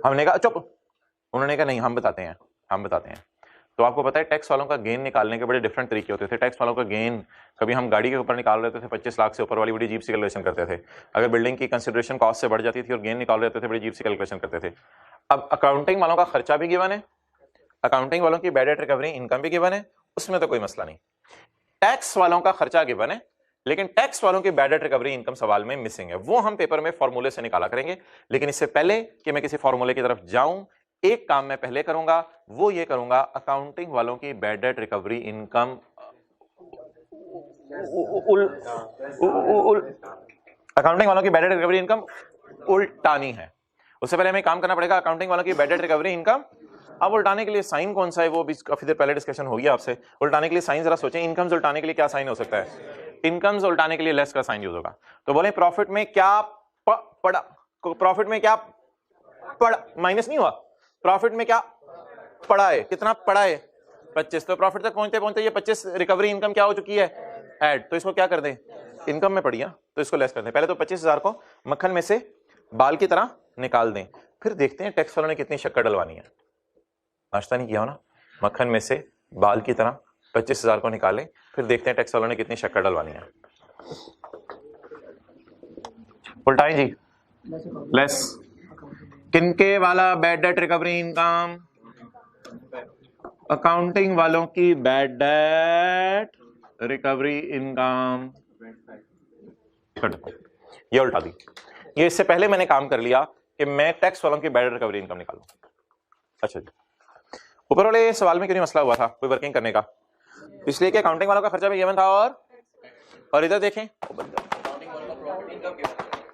हमने कहा चुप। उन्होंने कहा नहीं हम बताते हैं, हम बताते हैं। तो आपको पता है टैक्स वालों का गेन निकालने के बड़े डिफरेंट तरीके होते थे। टैक्स वालों का गेन कभी हम गाड़ी के ऊपर निकाल रहे थे 25 लाख से ऊपर वाली बड़ी अजीब सी कैलकुलेशन करते थे। अगर बिल्डिंग की कंसिडरेशन कॉस्ट से बढ़ जाती थी और गेन निकाल रहे थे बड़ी अजीब सी कैलकुलेशन करते थे। अब अकाउंटिंग वालों का खर्चा भी गिवन है, अकाउंटिंग वालों की बैड डेट रिकवरी इनकम भी गिवन है, उसमें तो कोई मसला नहीं। टैक्स वालों का खर्चा गिवन है, लेकिन टैक्स वालों की बैड डेट रिकवरी इनकम सवाल में मिसिंग है। वो हम पेपर में फॉर्मूले से निकाला करेंगे। लेकिन इससे पहले कि मैं किसी फॉर्मूले की तरफ जाऊं, एक काम मैं पहले करूंगा, वो ये करूंगा अकाउंटिंग वालों की bad debt recovery income accounting वालों की बैड डेट रिकवरी इनकम उल्टानी है। उससे पहले हमें काम करना पड़ेगा अकाउंटिंग वालों की बैड डेट रिकवरी इनकम। अब उल्टाने के लिए साइन कौन सा है वो भी काफी देर पहले डिस्कशन हो गया आपसे। उल्टाने के लिए साइन जरा सोचें, इनकम्स उल्टाने के लिए क्या साइन हो सकता है? इनकम्स उल्टाने के लिए लेस का साइन यूज होगा। तो बोले प्रॉफिट में क्या पड़ा, प्रॉफिट में क्या पड़ा, माइनस नहीं हुआ, प्रॉफिट में क्या पड़ा है, कितना पड़ा है 25। तो प्रॉफिट तक पहुंचते पहुंचते ये 25 रिकवरी इनकम क्या हो चुकी है ऐड। तो इसको क्या कर दें, इनकम में पड़ी है तो इसको लेस कर दें। पहले तो 25,000 को मक्खन में से बाल की तरह निकाल दें, फिर देखते हैं टैक्स वालों ने कितनी शक्कर डलवानी है। नाश्ता नहीं किया हो ना, मक्खन में से बाल की तरह 25,000 को निकालें, फिर देखते हैं टैक्स वालों ने कितनी शक्कर डलवानी है। उल्टाएं जी, लेस किनके वाला bad debt recovery income, accounting वालों की बैड डेट रिकवरी इनकम। ये उल्टा दी। ये इससे पहले मैंने काम कर लिया कि मैं टैक्स वालों की बैड डेट रिकवरी इनकम निकालूं। अच्छा जी, ऊपर वाले सवाल में क्यों नहीं मसला हुआ था कोई वर्किंग करने का? इसलिए कि अकाउंटिंग वालों का खर्चा भी गिवन था और इधर देखें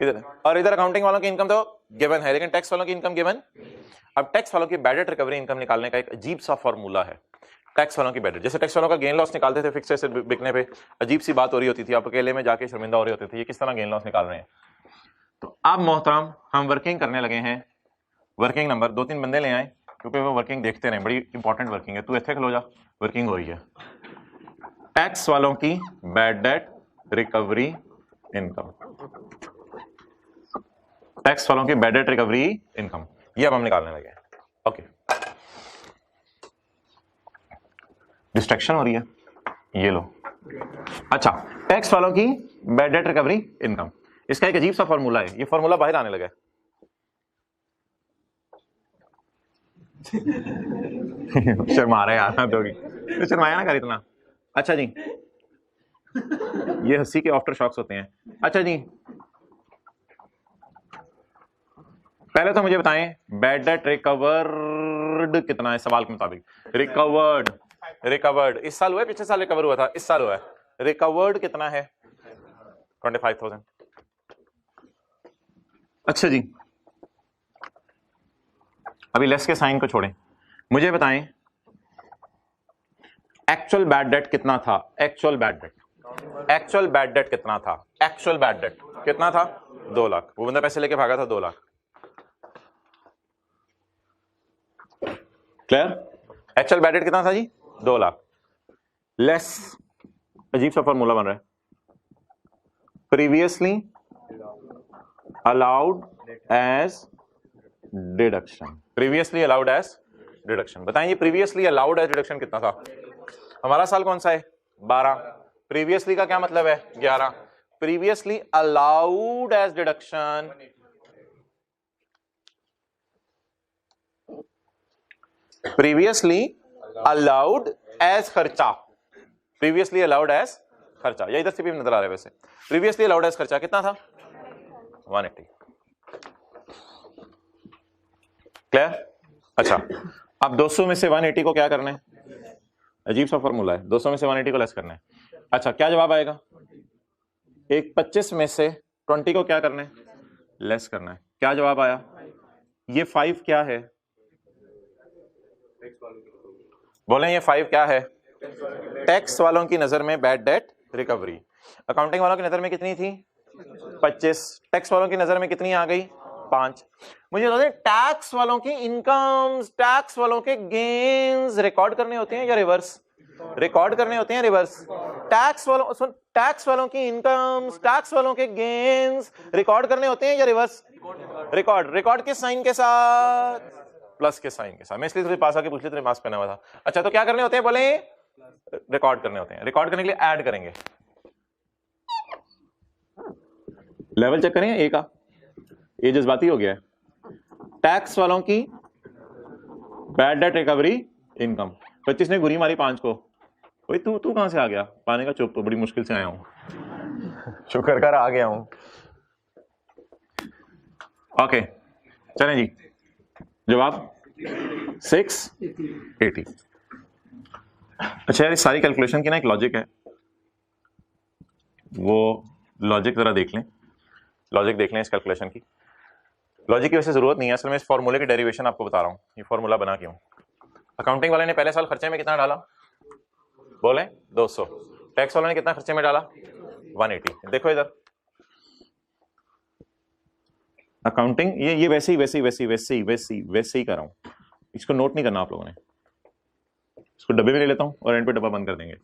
इधर, और इधर अकाउंटिंग वालों की इनकम तो गिवन है लेकिन टैक्स वालों की इनकम गिवन। अब टैक्स वालों की बैड डेट रिकवरी इनकम निकालने का एक अजीब सा फॉर्मूला है। टैक्स वालों की बैड डेट, जैसे टैक्स वालों का गेन लॉस निकालते थे फिक्स एसेट बिकने पे, अजीब सी बात हो रही होती थी, आप अकेले में जाके शर्मिंदा हो रहे होते थे ये किस तरह गेन लॉस निकाल रहे हैं। तो अब मोहतरम हम वर्किंग करने लगे हैं। वर्किंग नंबर 2-3 बंदे ले आए क्योंकि वो वर्किंग देखते रहे, बड़ी इंपॉर्टेंट वर्किंग है। तू ऐसे खलो जा, वर्किंग हो रही है। टैक्स वालों की bad debt recovery income, tax वालों की बैड डेट रिकवरी इनकम, ये अब हम निकालने लगे हैं। ओके, डिस्ट्रैक्शन हो रही है, ये लो। अच्छा, टैक्स वालों की बैड डेट रिकवरी इनकम, इसका एक अजीब सा फॉर्मूला है। ये फॉर्मूला बाहर आने लगा है। शर्मा रहा है यार, तो शर्माया ना कर इतना। अच्छा जी, ये हंसी के आफ्टर शॉक्स होते हैं। अच्छा जी, पहले तो मुझे बताएं बैड डेट रिकवर्ड कितना है सवाल के मुताबिक। रिकवर्ड, रिकवर्ड इस साल हुआ है, पिछले साल रिकवर हुआ था, इस साल हुआ है। रिकवर्ड कितना है 25,000। अच्छा जी, अभी लेस के साइन को छोड़ें, मुझे बताएं एक्चुअल बैड डेट कितना था। Actual bad debt, actual bad debt कितना था, एक्चुअल बैड डेट कितना था 2 लाख। वो बंदा पैसे लेके भागा था 2 lakh. Clear? Actual bad debt कितना था जी 2 लाख। लेस, अजीब सा फॉर्मूला बन रहा है, previously allowed as deduction, previously allowed as deduction. बताएं प्रीवियसली अलाउड एज डिडक्शन कितना था? हमारा साल कौन सा है 12। प्रीवियसली का क्या मतलब है 11। Previously allowed as deduction previously allowed as खर्चा, प्रीवियसली अलाउड एज खर्चा, या इधर से भी नजर आ रहा है वैसे। प्रीवियसली अलाउड एज खर्चा कितना था 180। क्लियर? अच्छा, अब 200 में से 180 को क्या करना है? अजीब सा फॉर्मूला है, 200 में से 180 को लेस करना है। अच्छा, क्या जवाब आएगा? एक 25 में से 20 को क्या करना है? लेस करना है। क्या जवाब आया? ये 5 क्या है? बोले ये 5 क्या है? टैक्स वालों की नजर में बैड डेट रिकवरी। अकाउंटिंग वालों की नजर में कितनी थी 25, टैक्स वालों की नजर में कितनी आ गई 5। मुझे बता दें टैक्स वालों की इनकम्स, टैक्स वालों के गेन्स रिकॉर्ड करने होते हैं या रिवर्स? रिकॉर्ड करने होते हैं रिवर्स। टैक्स वालों की इनकम्स, टैक्स वालों के गेन्स रिकॉर्ड करने होते हैं या रिवर्स? रिकॉर्ड के साइन के साथ, प्लस के साइन के साथ। मैं इसलिए तुझे पास आके पूछ लिया, तेरे मास्क पहना हुआ था। अच्छा तो क्या करने होते हैं बोले? रिकॉर्ड करने होते हैं। रिकॉर्ड करने के लिए ऐड करेंगे। लेवल चेक करें ए का, ये जज्बाती हो गया है। टैक्स वालों की बैड डेट रिकवरी इनकम, 25 ने गुरी मारी 5 को। भाई तू कहां से आ गया? पाने का चुप, तो बड़ी मुश्किल से आया हूं, शुक्र कर आ गया हूं। ओके चलें जी, जवाब 680। अच्छा यार, सारी कैलकुलेशन की ना एक लॉजिक है, वो लॉजिक जरा देख लें। लॉजिक देख लें इस कैलकुलेशन की। लॉजिक की वैसे जरूरत नहीं है, असल में इस फॉर्मूले की डेरिवेशन आपको बता रहा हूं, ये फॉर्मूला बना क्यों। अकाउंटिंग वाले ने पहले साल खर्चे में कितना डाला? बोले 200। टैक्स वालों ने कितना खर्चे में डाला? 180। देखो इधर अकाउंटिंग, ये वैसे ही कर रहा हूं। इसको नोट नहीं करना आप लोगों ने, इसको डब्बे में ले लेता हूं और एंड पे डब्बा बंद कर देंगे।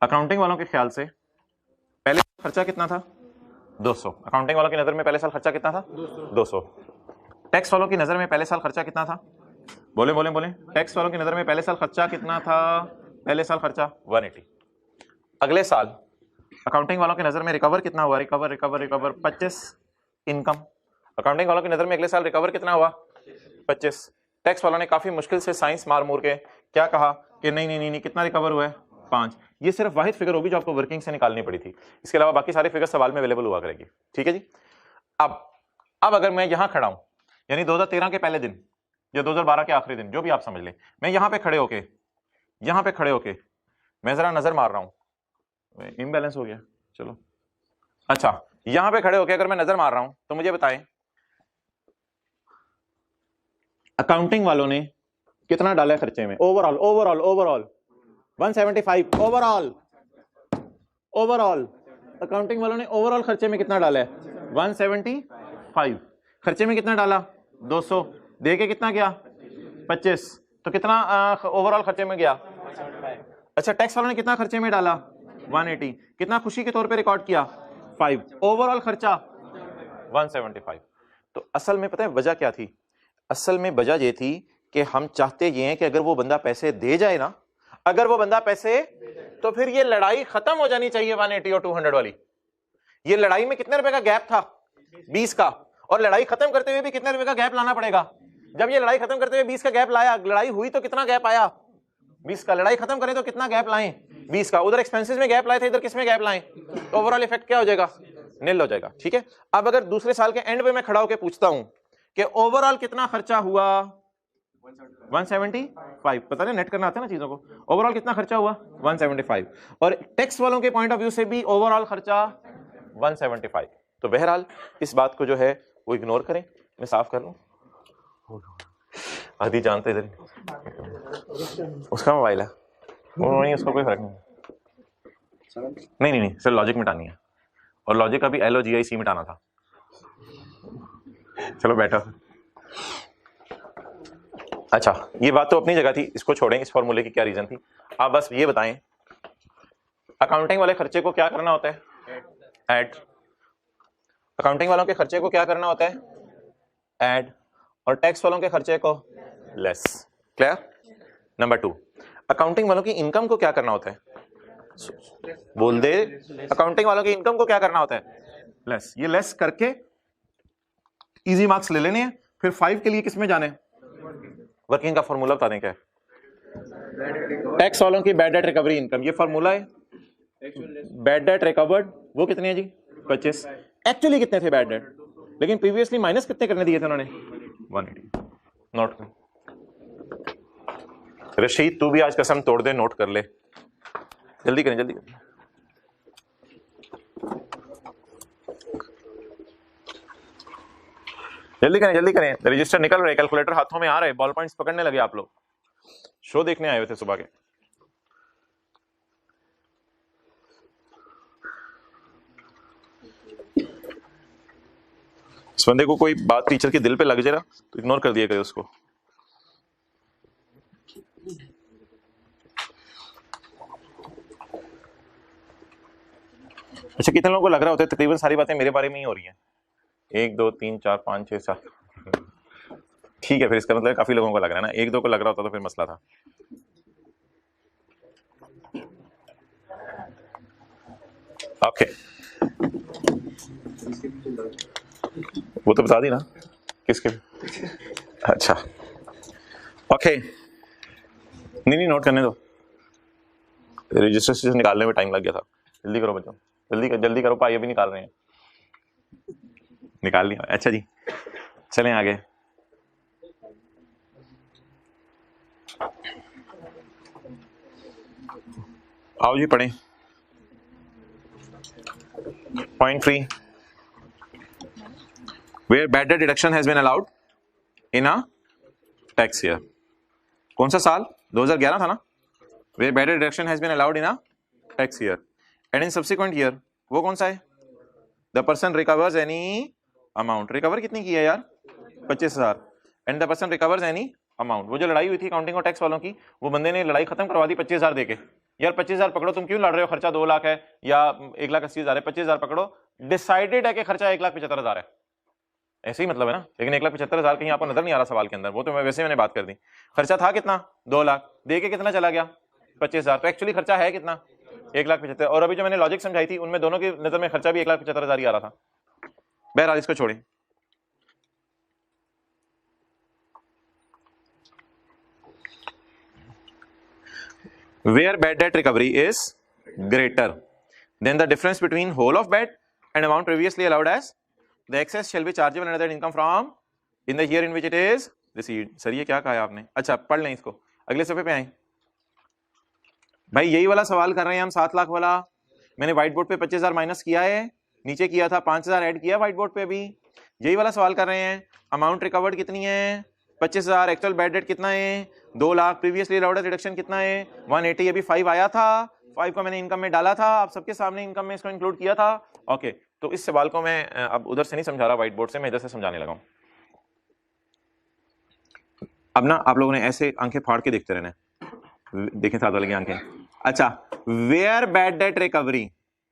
अकाउंटिंग वालों के ख्याल से पहले खर्चा कितना था? 200। अकाउंटिंग वालों की नजर में पहले साल खर्चा कितना था? 200। टैक्स वालों की नजर में पहले साल खर्चा कितना था? बोले बोले बोले। टैक्स वालों की नजर में पहले साल खर्चा कितना था? पहले साल खर्चा 180। अगले साल अकाउंटिंग वालों की नजर में रिकवर कितना हुआ? Recover 25 income. अकाउंटिंग वालों की नजर में अगले साल रिकवर कितना हुआ? 25। टैक्स वालों ने काफी मुश्किल से साइंस मार मूर के क्या कहा कि नहीं, कितना रिकवर हुआ है? 5। ये सिर्फ वाहिद फिगर होगी जो आपको वर्किंग से निकालनी पड़ी थी, इसके अलावा बाकी सारी फिगर सवाल में अवेलेबल हुआ करेगी। ठीक है जी। अब अगर मैं यहां खड़ा हूं, यानी 2013 के पहले दिन या 2012 के आखिरी दिन, जो भी आप समझ लें, मैं यहां पे खड़े होके मैं जरा नजर मार रहा हूं, इम्बैलेंस हो गया, चलो। अच्छा, यहां पे खड़े होके अगर मैं नजर मार रहा हूं तो मुझे बताएं अकाउंटिंग वालों ने कितना डाला है खर्चे में? ओवरऑल 175। ओवरऑल अकाउंटिंग वालों ने ओवरऑल खर्चे में कितना डाला है? 175। खर्चे में कितना डाला? 200। दे के कितना गया? 25। तो कितना ओवरऑल खर्चे में गया? अच्छा, टैक्स वालों ने कितना खर्चे में डाला? 180। कितना खुशी के तौर पे रिकॉर्ड किया? 5। ओवरऑल खर्चा 175। तो असल में पता है वजह क्या थी? असल में वजह ये थी कि हम चाहते ये हैं कि अगर वो बंदा पैसे दे जाए ना, तो फिर ये लड़ाई खत्म हो जानी चाहिए 180 और 200 वाली। ये लड़ाई में कितने रुपए का गैप था? 20 का। और लड़ाई खत्म करते हुए भी कितने रुपए का गैप लाना पड़ेगा? जब ये लड़ाई खत्म करते हुए 20 का गैप लाया, लड़ाई हुई तो कितना गैप आया? 20 का। लड़ाई खत्म करें तो कितना गैप लाएं? 20 का। उधर एक्सपेंसेस में गैप लाए थे, इधर किसमें गैप लाएं? ओवरऑल इफेक्ट क्या हो जाएगा? निल हो जाएगा। ठीक है। अब अगर दूसरे साल के एंड पे मैं खड़ा होकर पूछता हूं कि ओवरऑल कितना खर्चा हुआ? 175। पता नहीं, नेट करना आता है ना चीजों को। ओवरऑल कितना खर्चा हुआ? 175। और टैक्स वालों के पॉइंट ऑफ व्यू से भी ओवरऑल खर्चा 175। तो बहरहाल इस बात को जो है वो इग्नोर करें। मैं साफ कर लूं, आदि जानते इधर उसका मोबाइल है, वो नहीं, उसका कोई फर्क नहीं। सर लॉजिक मिटानी है, और लॉजिक अभी LOGIC मिटाना था। चलो बैठो। अच्छा, ये बात तो अपनी जगह थी, इसको छोड़ेंगे। इस फॉर्मूले की क्या रीजन थी? आप बस ये बताएं, अकाउंटिंग वाले खर्चे को क्या करना होता है? ऐड। अकाउंटिंग वालों के खर्चे को क्या करना होता है? ऐड। और टैक्स वालों के खर्चे को लेस। क्लियर? नंबर 2, अकाउंटिंग वालों की इनकम को क्या करना होता है? बोल दे। अकाउंटिंग वालों की इनकम को क्या करना होता है? लेस। ये लेस करके इजी मार्क्स ले लेने हैं। फिर 5 के लिए किसमें जाने? वर्किंग का फॉर्मूला बता दें क्या है? टैक्स वालों की बैड डेट रिकवरी इनकम, ये फॉर्मूला है। बैड डेट रिकवर्ड वो कितने हैं जी? 25। एक्चुअली कितने थे बैड डेट? लेकिन प्रीवियसली माइनस कितने करने दिए थे उन्होंने? 180। नोट कर। रशीद तू भी आज कसम तोड़ दे, नोट कर ले। जल्दी करें, जल्दी करें। जल्दी करें। रजिस्टर निकल रहे, कैलकुलेटर हाथों में आ रहे, बॉल पॉइंट्स पकड़ने लगे। आप लोग शो देखने आए हुए थे सुबह के। इस बंदे को कोई बात टीचर के दिल पे लग जाए ना तो इग्नोर कर दिया करे उसको। अच्छा, कितने लोगों को लग रहा होता है तकरीबन सारी बातें मेरे बारे में ही हो रही हैं? 1 2 3 4 5 6 7। ठीक है, फिर इसका मतलब काफी लोगों को लग रहा है ना। 1 2 को लग रहा होता तो फिर मसला था। ओके, वो तो बता दी ना किसके। अच्छा ओके, नहीं नोट करने दो, रजिस्ट्रेशन निकालने में टाइम लग गया था। जल्दी करो बच्चों, जल्दी करो, भाई अभी निकाल रहे हैं, निकाल लिया। अच्छा जी, चलें आगे। आओ जी पढ़ें। Point 3, where bad debt reduction has been allowed in a tax year। कौन सा साल? 2011 था ना। where bad debt reduction has been allowed in a tax year and in subsequent year, वो कौन सा है? the person recovers any amount। Recover कितनी की है यार? 25,000। and the person recovers any amount। वो जो लड़ाई हुई थी अकाउंटिंग और टैक्स वालों की, वो बंदे ने लड़ाई खत्म करवा दी 25,000 देके। यार 25,000 पकड़ो, तुम क्यों लड़ रहे हो? खर्चा 2 लाख है या 1,80,000 है, 25,000 पकड़ो। डिसाइडेड है कि खर्चा 1,75,000 है, ऐसे ही मतलब है ना। लेकिन 1,75,000 कहीं आपको नजर नहीं आ रहा सवाल के अंदर, वो तो वैसे मैंने बात कर दी। खर्चा था कितना? 2 लाख, दे के कितना चला गया? 25,000। तो एक्चुअली खर्चा है कितना? 1,75,000। और अभी जो मैंने लॉजिक समझाई थी उनमें दोनों की नजर में खर्चा भी 1,75,000 ही आ रहा था। बहरहाल इसको छोड़े। Where bad debt recovery is greater than the difference between whole of bad and amount previously allowed as, the excess shall be chargeable under that income from in the year in which it is received। Sir ये क्या कहा है आपने? अच्छा पढ़ लें इसको, अगले सफे पे आए। भाई यही वाला सवाल कर रहे हैं हम, 7 लाख वाला। मैंने व्हाइट बोर्ड पे 25,000 माइनस किया है, नीचे किया था 5,000 ऐड किया व्हाइट बोर्ड पे भी। यही वाला सवाल कर रहे हैं। अमाउंट रिकवर्ड कितनी है? 25,000। एक्चुअल बैड डेट कितना है? 2 लाख। प्रीवियसली अलाउड रिडक्शन कितना है? 180। अभी 5 आया था, 5 को मैंने इनकम में डाला था, आप सबके सामने इनकम में इसको इंक्लूड किया था। ओके, तो इस सवाल को मैं अब उधर से नहीं समझा रहा व्हाइट बोर्ड से, मैं इधर से समझाने लगा हूं। अब ना आप लोगों ने ऐसे आंखें फाड़ के देखते रहना, देखें साथ वाले की आंखें। अच्छा, वेयर बैड डेट रिकवरी,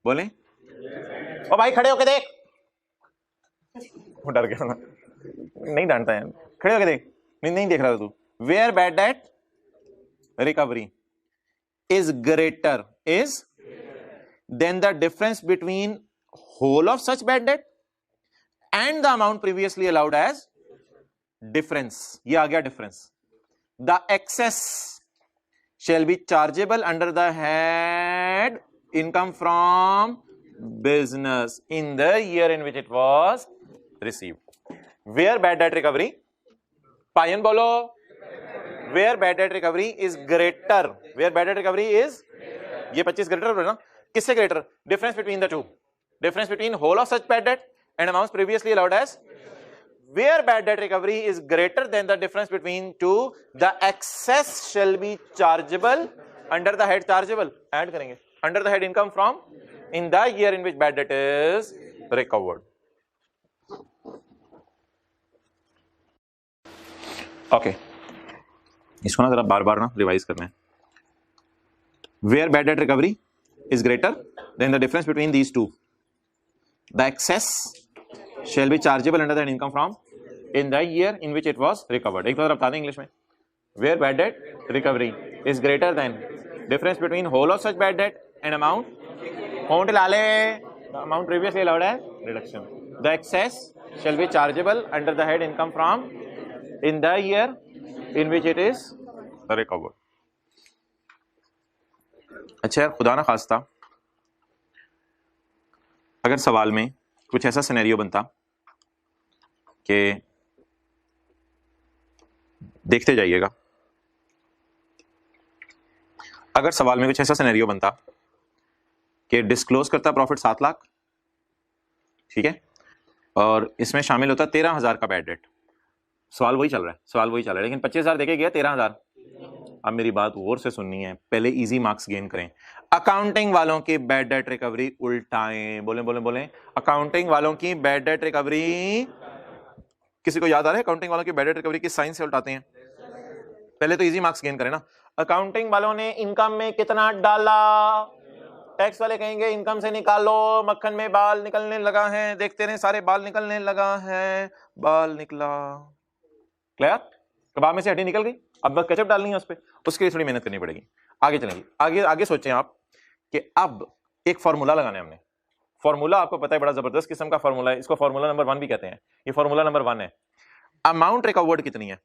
बोले ओ भाई खड़े होके देख। वो डर गया ना, नहीं डांटता है, खड़े होके देख। नहीं देख रहा था तू। Where bad debt recovery is greater than the difference between whole of such bad debt and the amount previously allowed as difference। ये आ गया difference। the excess shall be chargeable under the head income from business in the year in which it was received। where bad debt recovery, पायन बोलो, where bad debt recovery is greater, where bad debt recovery is, ये 25 greater है ना, किससे greater? Difference between the two, difference between whole of such bad debt and amounts previously allowed as. where bad debt recovery is greater than the difference between two, the excess shall be chargeable under the head chargeable, add करेंगे under the head income from in the year in which bad debt is recovered। Okay, इसको ना जरा बार बार ना revise करना है। Where bad debt recovery is greater than the difference between these two, the excess shall be chargeable under that income from in the year in which it was recovered. एक बार बता दें इंग्लिश में। Where bad debt recovery is greater than difference between whole of such bad debt and amount होंट लाले amount previously allowed as reduction, the excess shall be chargeable under the head income from in the year in which it is recovered। अच्छा यार, खुदा ना खास्ता अगर सवाल में कुछ ऐसा सिनेरियो बनता कि, देखते जाइएगा, अगर सवाल में कुछ ऐसा सिनेरियो बनता कि डिस्क्लोज करता प्रॉफिट 7 लाख, ठीक है, और इसमें शामिल होता 13,000 का बैड डेट। सवाल वही चल रहा है, लेकिन 25,000 देके गया 13,000। अब मेरी बात गौर से सुननी है, पहले इजी मार्क्स गेन करें। अकाउंटिंग वालों की बैड डेट रिकवरी उल्टाएं, बोले अकाउंटिंग वालों की बैड डेट रिकवरी किसी को याद आ रहा है अकाउंटिंग वालों की बैड डेट रिकवरी किस साइन से उल्टाते हैं? पहले तो इजी मार्क्स गेन करें ना। अकाउंटिंग वालों ने इनकम में कितना डाला, टैक्स वाले कहेंगे इनकम से निकालो, मक्खन में बाल निकलने लगा है, देखते रहे सारे बाल निकलने लगा है, बाल निकला। क्लियर? कबाब में से हड्डी निकल गई, अब बस केचप डालनी है उस पर, उसके लिए थोड़ी मेहनत करनी पड़ेगी। आगे चलेंगे, आगे आगे सोचें आप कि अब एक फॉर्मूला लगाना है हमने। फॉर्मूला आपको पता है बड़ा जबरदस्त किस्म का फॉर्मूला है, इसको फॉर्मूला नंबर 1 भी कहते हैं। ये फॉर्मूला नंबर 1 है। अमाउंट रिकवर्ड कितनी है?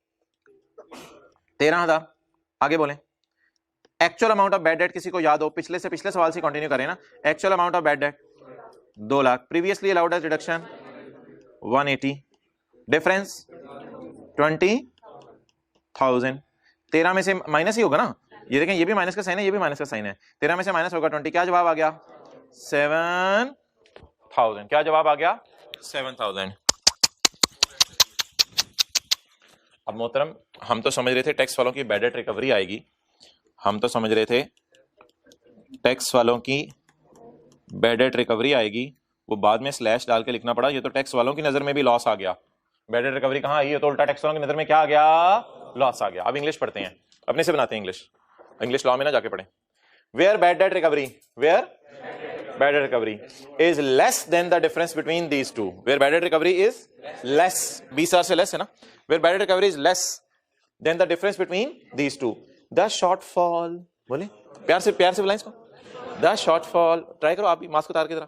13,000। आगे बोलें। Actual amount of bad date किसी को याद हो? पिछले सवाल से कंटिन्यू करें ना। Actual amount of bad debt 2 lakh, previously allowed as reduction 180, difference 20,000। 13 में से माइनस ही होगा ना, ये देखें ये भी माइनस का साइन है, ये भी माइनस का साइन है। 13 में से माइनस होगा 20, क्या जवाब आ गया? 7,000। क्या जवाब आ गया? 7,000। अब मोहतरम, हम तो समझ रहे थे टैक्स वालों की बैड डेट रिकवरी आएगी, हम तो समझ रहे थे टैक्स वालों की बैड डेट रिकवरी आएगी, वो बाद में स्लैश डाल के लिखना पड़ा। ये तो टैक्स वालों की नजर में भी लॉस आ गया। बैड डेट रिकवरी कहां आई? ये तो उल्टा टैक्स वालों की नजर में क्या आ गया? लॉस आ गया। अब इंग्लिश पढ़ते हैं, अपने से बनाते हैं इंग्लिश लॉ में ना जाके पढ़ें। Where bad debt recovery, where bad debt recovery is less than the difference between these two. Where bad debt recovery is less, 20,000 से लेस है ना। Where bad debt recovery is less than the difference between these two, the shortfall. बोले प्यार से बुलाएं इसको। The shortfall, try करो आप भी, मास्क उतार के जरा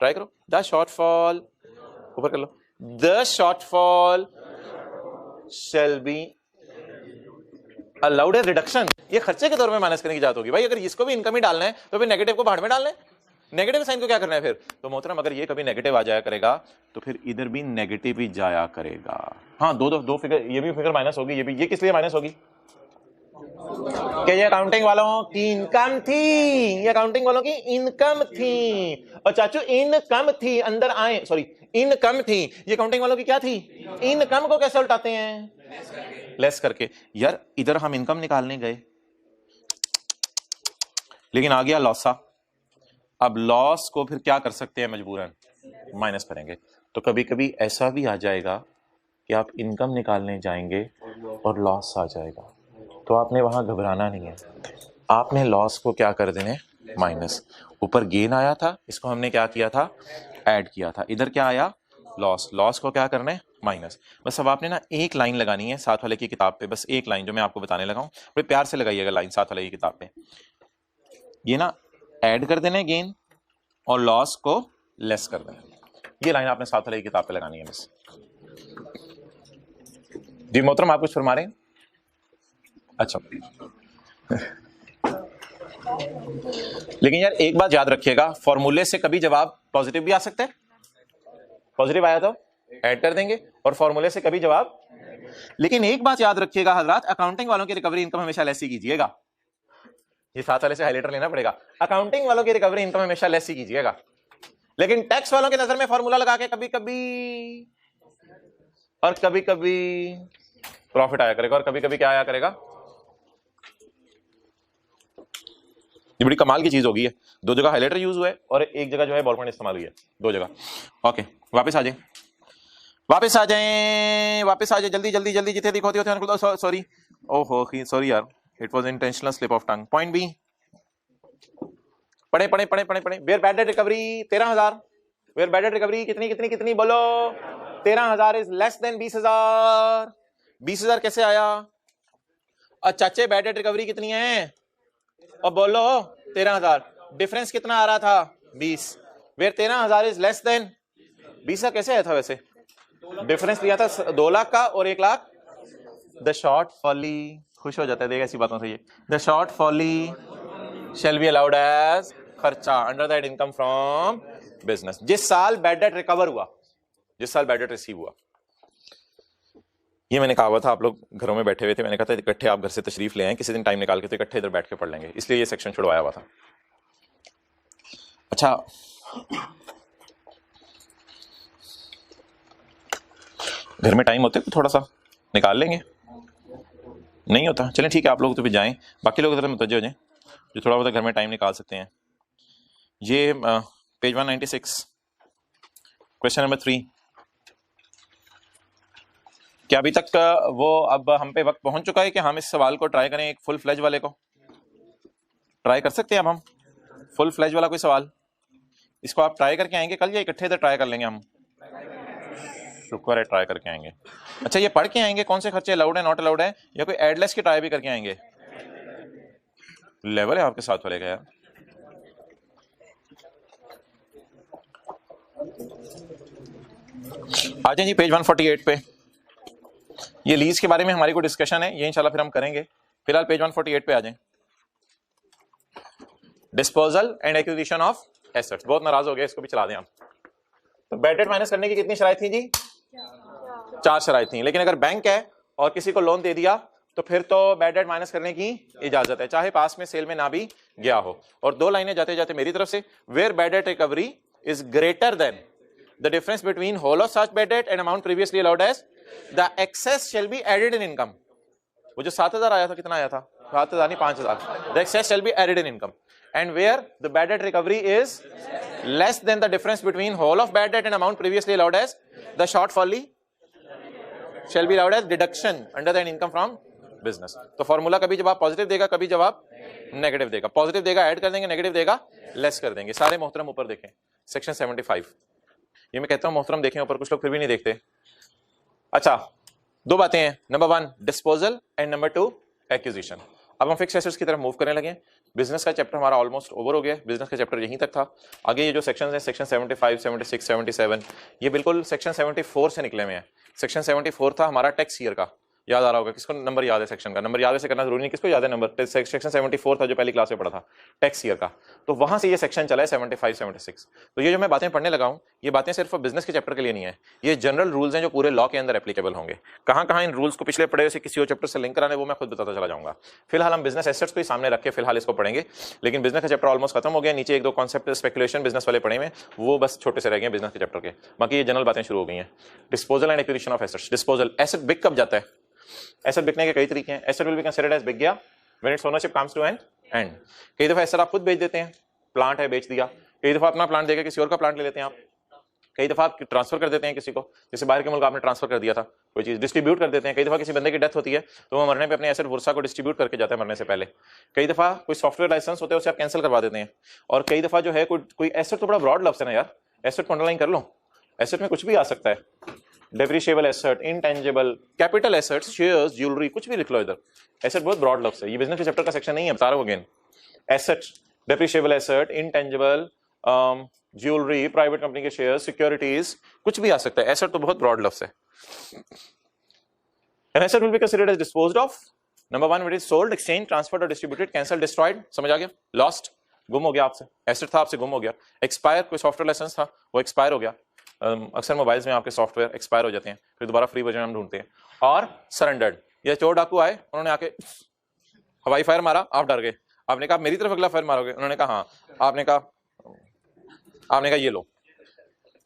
ट्राई करो। द शॉर्टफॉल, ऊपर कर लो। The shortfall shall be allowed as reduction. ये खर्चे के तौर में माइनस करने की जात होगी भाई। अगर इसको भी इनकम ही डालना है तो फिर नेगेटिव को भाड़ में डालना है, नेगेटिव साइन को क्या करना है फिर? तो मोहतरम अगर ये कभी नेगेटिव आ जाया करेगा तो फिर इधर भी नेगेटिव ही जाया करेगा। हाँ, दो फिगर, ये भी फिगर माइनस होगी, ये भी। ये किस लिए माइनस होगी? कि ये अकाउंटिंग वालों की इनकम थी, ये अकाउंटिंग वालों की इनकम थी। और चाचू इनकम थी, अंदर आए, सॉरी इनकम थी, ये अकाउंटिंग वालों की क्या थी? इनकम को कैसे उल्टाते हैं? लेस करके। यार इधर हम इनकम निकालने गए लेकिन आ गया लॉसा। अब लॉस को फिर क्या कर सकते हैं? मजबूरन माइनस करेंगे। तो कभी कभी ऐसा भी आ जाएगा कि आप इनकम निकालने जाएंगे और लॉस आ जाएगा, तो आपने वहां घबराना नहीं है, आपने लॉस को क्या कर देने? माइनस। ऊपर गेन आया था, इसको हमने क्या किया था? ऐड किया था। इधर क्या आया? लॉस। लॉस को क्या करना है? माइनस। बस अब आपने ना एक लाइन लगानी है साथ वाले की किताब पे, बस एक लाइन जो मैं आपको बताने लगा हूं, बड़े प्यार से लगाइएगा लाइन साथ वाले की किताब पे। ये ना ऐड कर देना है गेन और लॉस को लेस कर देना। ये लाइन आपने साथ वाले की किताब पे लगानी है बस। जी मोहतरम, आप कुछ फरमा रहे हैं? अच्छा लेकिन यार एक बात याद रखिएगा, फॉर्मूले से कभी जवाब पॉजिटिव भी आ सकता है। पॉजिटिव आया तो ऐड कर देंगे, और फॉर्मूले से कभी जवाब। लेकिन एक बात याद रखिएगा हजरात, अकाउंटिंग वालों की रिकवरी इनकम हमेशा लेस ही कीजिएगा। ये साथ वाले से हाइलाइटर लेना पड़ेगा। अकाउंटिंग वालों की रिकवरी इनकम हमेशा लेस ही कीजिएगा, लेकिन टैक्स वालों की नजर में फॉर्मूला लगा के कभी कभी और कभी कभी प्रॉफिट आया करेगा, और कभी कभी क्या आया करेगा? ये बड़ी कमाल की चीज होगी है। 2 जगह हाइलाइटर यूज हुआ है और एक जगह जो है बॉल पॉइंट इस्तेमाल हुई है, 2 जगह। ओके, वापस आ जाए, वापस आ जाए, वापस आ जाए, जल्दी जल्दी जल्दी, जितने दिख होती होते। सॉरी, ओहो सॉरी यार, it was intentional slip of tongue. Point B, पढ़े पढ़े पढ़े पढ़े पढ़े। Where bad debt recovery 13,000। Where bad debt recovery कितनी कितनी कितनी बोलो? 13,000 इज लेस देन 20,000। 20,000 कैसे आया? और चाचे बैड डेट रिकवरी कितनी है? और बोलो 13,000। डिफरेंस कितना आ रहा था? 20। वेयर 13,000 इज लेस देन 20,000 कैसे आया था वैसे? डिफरेंस लिया था 2 लाख का और 1 लाख। द शॉर्ट फॉली, खुश हो जाता है देगा ऐसी बातों से ये। The shortfall shall be allowed as खर्चा under that income from business. जिस साल बैड डेट रिकवर हुआ, जिस साल बैड डेट रिसीव हुआ, ये मैंने कहा हुआ था, आप लोग घरों में बैठे हुए थे, मैंने कहा था इकट्ठे आप घर से तशरीफ ले आए किसी दिन टाइम निकाल के, तो इकट्ठे इधर बैठ के पढ़ लेंगे, इसलिए ये सेक्शन छुड़वाया हुआ था। अच्छा, घर में टाइम होते तो थोड़ा सा निकाल लेंगे, नहीं होता चलें ठीक है, आप लोग तो भी जाएं, बाकी लोग तरफ मुतवज्जो हो जाएं जो थोड़ा बहुत घर में टाइम निकाल सकते हैं। ये पेज 196 क्वेश्चन नंबर 3। क्या अभी तक वो अब हम पे वक्त पहुंच चुका है कि हम इस सवाल को ट्राई करें, एक फुल फ्लेज वाले को ट्राई कर सकते हैं अब हम? फुल फ्लेज वाला कोई सवाल, इसको आप ट्राई करके आएंगे कल या इकट्ठे इधर ट्राई कर लेंगे हम? शुक्र है ट्राई करके आएंगे। अच्छा, ये पढ़ के आएंगे कौन से खर्चे अलाउड है नॉट अलाउड है, या कोई एडलेस की ट्राई भी करके आएंगे? लेवल है आपके साथ वाले का यार। आ जाए जी पेज 148 पे। ये लीज के बारे में हमारी कोई डिस्कशन है, ये इंशाल्लाह फिर हम करेंगे। फिलहाल पेज 148 पे आ जाएं। Disposal and acquisition of assets. बहुत नाराज हो गए, इसको भी चला दें आप। तो बैड डेट माइनस करने की कितनी शराइत थी जी? 4 शराइत थी। लेकिन अगर बैंक है और किसी को लोन दे दिया तो फिर तो बैड डेट माइनस करने की इजाजत है, चाहे पास में सेल में ना भी गया हो। और 2 लाइनें जाते जाते मेरी तरफ से, where bad debt recovery is greater than the difference between whole of such bad debt and amount previously allowed as, the excess shall be added in income. वो जो 7,000 आया था, कितना आया था? 7,000 नहीं 5,000। The excess shall be added in income and where the bad debt recovery is less than the difference between whole of bad debt and amount previously allowed as, the shortfall shall be allowed as deduction under the income from business। तो formula कभी जवाब positive देगा, कभी जवाब negative देगा। Positive देगा add कर देंगे, नेगेटिव देगा लेस कर देंगे। सारे मोहतरम ऊपर देखें सेक्शन 75। ये मैं कहता हूं मोहतरम देखें ऊपर, कुछ लोग फिर भी नहीं देखते। अच्छा, 2 बातें हैं, number 1 disposal and number 2 acquisition. अब हम फिक्स एसेट्स की तरफ मूव करने लगे। बिजनेस का चैप्टर हमारा ऑलमोस्ट ओवर हो गया, बिजनेस का चैप्टर यहीं तक था। आगे ये जो सेक्शंस हैं सेक्शन 75, 76, 77, ये बिल्कुल सेक्शन 74 से निकले हुए हैं। सेक्शन 74 था हमारा टैक्स ईयर का, याद आ रहा होगा किसको? नंबर याद है सेक्शन का? नंबर याद वैसे करना जरूरी नहीं, किसको याद है नंबर? सेक्शन 74 था जो पहली क्लास में पढ़ा था, टैक्स ईयर का। तो वहां से ये सेक्शन चला है 75, 76। तो ये जो मैं बातें पढ़ने लगा हूं, ये बातें सिर्फ बिजनेस के चैप्टर के लिए नहीं है, ये जनरल रूल्स हैं जो पूरे लॉ के अंदर एप्लीकेबल होंगे। कहां कहां इन रूल्स को पिछले पढ़े हुए किसी और चैप्टर से लिंक कराने, वो मैं खुद बताता चला जाऊंगा। फिलहाल हम बिजनेस एसेट्स को ही सामने रख के फिलहाल इसको पढ़ेंगे, लेकिन बिजनेस का चैप्टर ऑलमोस्ट खत्म हो गया। नीचे 1-2 कॉन्सेप्ट स्पेकुलेशन बिजनेस वाले पढ़े हुए, वो बस छोटे से रह गए बिजनेस के चैप्टर के, बाकी ये जनरल बातें शुरू हो गई हैं। Disposal and acquisition of assets. Disposal, asset बिक कब जाता है? एसेट बिकने के कई तरीके हैं। Asset will be considered as बिक गया when its ownership comes to an end. कई दफा एसेट आप खुद बेच देते हैं, प्लांट है बेच दिया। कई दफा अपना प्लांट देकर किसी और का प्लांट ले लेते हैं आप। कई दफा आप ट्रांसफर कर देते हैं किसी को, जैसे बाहर के मुल्क आपने ट्रांसफर कर दिया था कोई चीज, डिस्ट्रीब्यूट कर देते हैं। कई दफा किसी बंदे की डेथ होती है तो वो मरने पे अपने एसेट वर्सा को डिस्ट्रीब्यूट करके जाता है मरने से पहले। कई दफा कोई सॉफ्टवेयर लाइसेंस होते हैं उसे आप कैंसिल करवा देते हैं। और कई दफा जो है कोई एसेट, तो बड़ा ब्रॉड लफ्ज है ना यार, एसेट को अंडरलाइन कर लो, एसेट में कुछ भी आ सकता है। Depreciable asset, intangible, capital assets, shares, jewellery, कुछ भी लिख लो इधर। एसेट बहुत ब्रॉड लफ्ज है, ये बिजनेस के चैप्टर का सेक्शन नहीं है, बता रहा हूं again. Asset, depreciable asset, intangible, jewellery, private company के शेयर, सिक्योरिटीज, कुछ भी आ सकता है। एसेट तो बहुत ब्रॉड लफ्ज है। An asset will be considered as disposed of. Number 1, when it is sold, exchanged, transferred or distributed, cancelled, destroyed, समझ आ गया? Lost, गुम हो गया आपसे, एसेट था आपसे गुम हो गया। एक्सपायर, कोई सॉफ्टवेयर लाइसेंस था वो एक्सपायर हो गया। अक्सर मोबाइल्स में आपके सॉफ्टवेयर एक्सपायर हो जाते हैं, फिर दोबारा फ्री वर्जन हम ढूंढते हैं। और सरेंडर्ड, ये चोर डाकू आए, उन्होंने आके हवाई फायर मारा, आप डर गए, आपने कहा मेरी तरफ अगला फायर मारोगे, उन्होंने कहा हाँ, आपने कहा ये लो,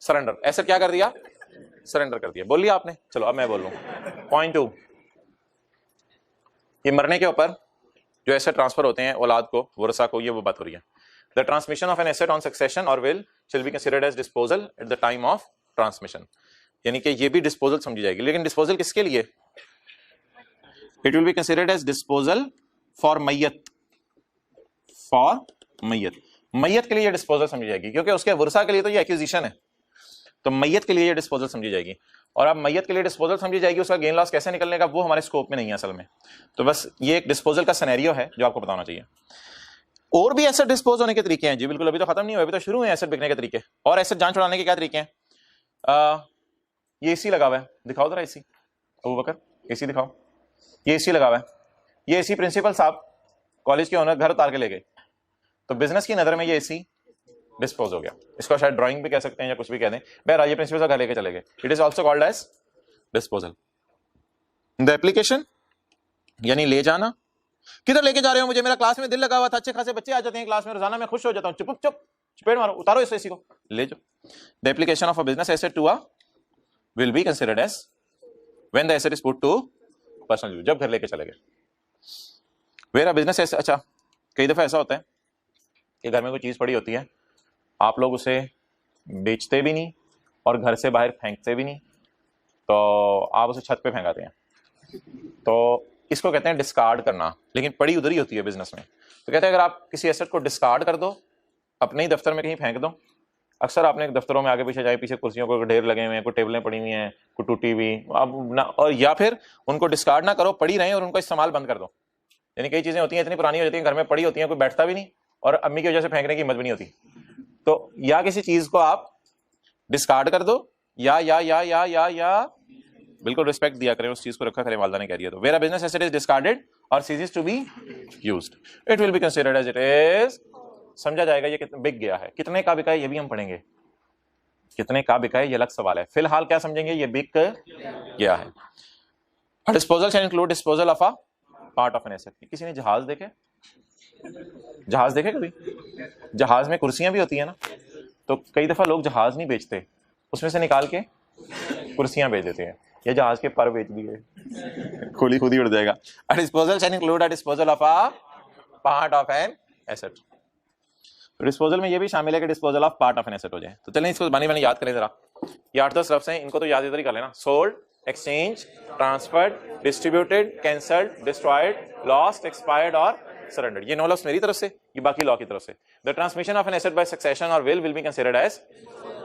सरेंडर। एसेट क्या कर दिया? सरेंडर कर दिया। बोल लिया आपने, चलो अब मैं बोल लूं। पॉइंट 2, ये मरने के ऊपर जो एसेट ट्रांसफर होते हैं औलाद को, वरसा को, ये वो बात हो रही है। The transmission of an asset on succession or will shall be considered as disposal at the time of transmission. यानी कि ये भी डिस्पोजल समझी जाएगी, लेकिन डिस्पोजल किसके लिए? It will be considered as disposal for मैयत, फॉर मैयत। मैयत के लिए ये डिस्पोजल समझी जाएगी, क्योंकि उसके वरसा के लिए तो ये एक्विजिशन है, तो मैयत के लिए ये डिस्पोजल समझी जाएगी। और अब मैयत के लिए डिस्पोजल समझी जाएगी, उसका गेन लॉस कैसे निकलने का वो हमारे स्कोप में नहीं है असल में। तो बस ये एक डिस्पोजल का सिनेरियो है जो आपको पता होना चाहिए। और भी एसेट डिस्पोज होने के तरीके हैं जी, बिल्कुल अभी तो खत्म नहीं हुआ, अभी तो शुरू हुए एसेट बिकने के तरीके। और एसेट जान छुड़ाने के क्या तरीके हैं? ये एसी लगा हुआ है, दिखाओ जरा एसी, अबू बकर एसी दिखाओ। ये एसी लगा हुआ है, ये एसी प्रिंसिपल साहब कॉलेज के ओनर घर उतार के ले गए, तो बिजनेस की नजर में ये एसी डिस्पोज हो गया। इसको शायद ड्राइंग भी कह सकते हैं या कुछ भी कह दें। बहरहाल ये प्रिंसिपल घर लेके चले गए, it is also called as disposal. The application यानी ले जाना। किधर लेके जा रहे हो मुझे? मेरा क्लास में दिल लगा हुआ था, अच्छे खासे बच्चे आ जाते हैं क्लास में रोजाना, मैं खुश हो जाता हूँ। चुप चुप चपेट मारो, उतारो इस एसी को, ले जाओ। The application of a business asset to a will be considered as when the asset is put to personal use, जब घर लेके चले गए। Where a business asset. अच्छा, कई दफा ऐसा होता है कि घर में कोई चीज पड़ी होती है, आप लोग उसे बेचते भी नहीं और घर से बाहर फेंकते भी नहीं, तो आप उसे छत पे फेंकाते हैं, तो इसको कहते हैं डिस्कार्ड करना, लेकिन पड़ी उधर ही होती है बिजनेस में। तो कहते हैं अगर आप किसी एसेट को डिस्कार्ड कर दो, अपने ही दफ्तर में कहीं फेंक दो, अक्सर आपने दफ्तरों में आगे पीछे जाए, पीछे कुर्सियों को ढेर लगे हुए हैं, कोई टेबलें पड़ी हुई हैं, कोई टूटी हुई, अब ना, और या फिर उनको डिस्कार्ड ना करो, पड़ी रहें और उनको इस्तेमाल बंद कर दो। यानी कई चीजें होती हैं इतनी पुरानी हो जाती हैं, घर में पड़ी होती हैं, कोई बैठता भी नहीं और अम्मी की वजह से फेंकने की हिम्मत भी नहीं होती। तो या किसी चीज को आप डिस्कार्ड कर दो, या बिल्कुल रिस्पेक्ट दिया करें, उस चीज को रखा करें, वालदा ने कह रही है। तो where a business asset is discarded or ceases to be used, it will be considered as it is, समझा जाएगा ये कितना बिक गया है। कितने का बिका है ये भी हम पढ़ेंगे, कितने का बिका है ये अलग सवाल है, फिलहाल क्या समझेंगे, ये बिक गया है। Disposal can include disposal of a part of an asset. किसी ने जहाज देखे, जहाज देखे कभी? जहाज में कुर्सियां भी होती है ना, तो कई दफा लोग जहाज नहीं बेचते, उसमें से निकाल के कुर्सियां बेच देते हैं, ये जहाज के पर बेच दिए, खुली खुद ही उड़ जाएगा। A disposal can include a disposal of a part of an asset. Disposal में ये भी शामिल है कि disposal of part of an asset हो जाए। तो चलें इसको बनी याद करें जरा, ये 8-10 लफ्ज़ हैं, इनको तो याद इधर ही कर लेना। Sold, exchange, transferred, distributed, cancelled, destroyed, lost, expired और सरेंडर्ड। ये 9 लफ्ज़ मेरी तरफ से, ये बाकी लॉ की तरफ से। The transmission of an asset by succession or will be considered as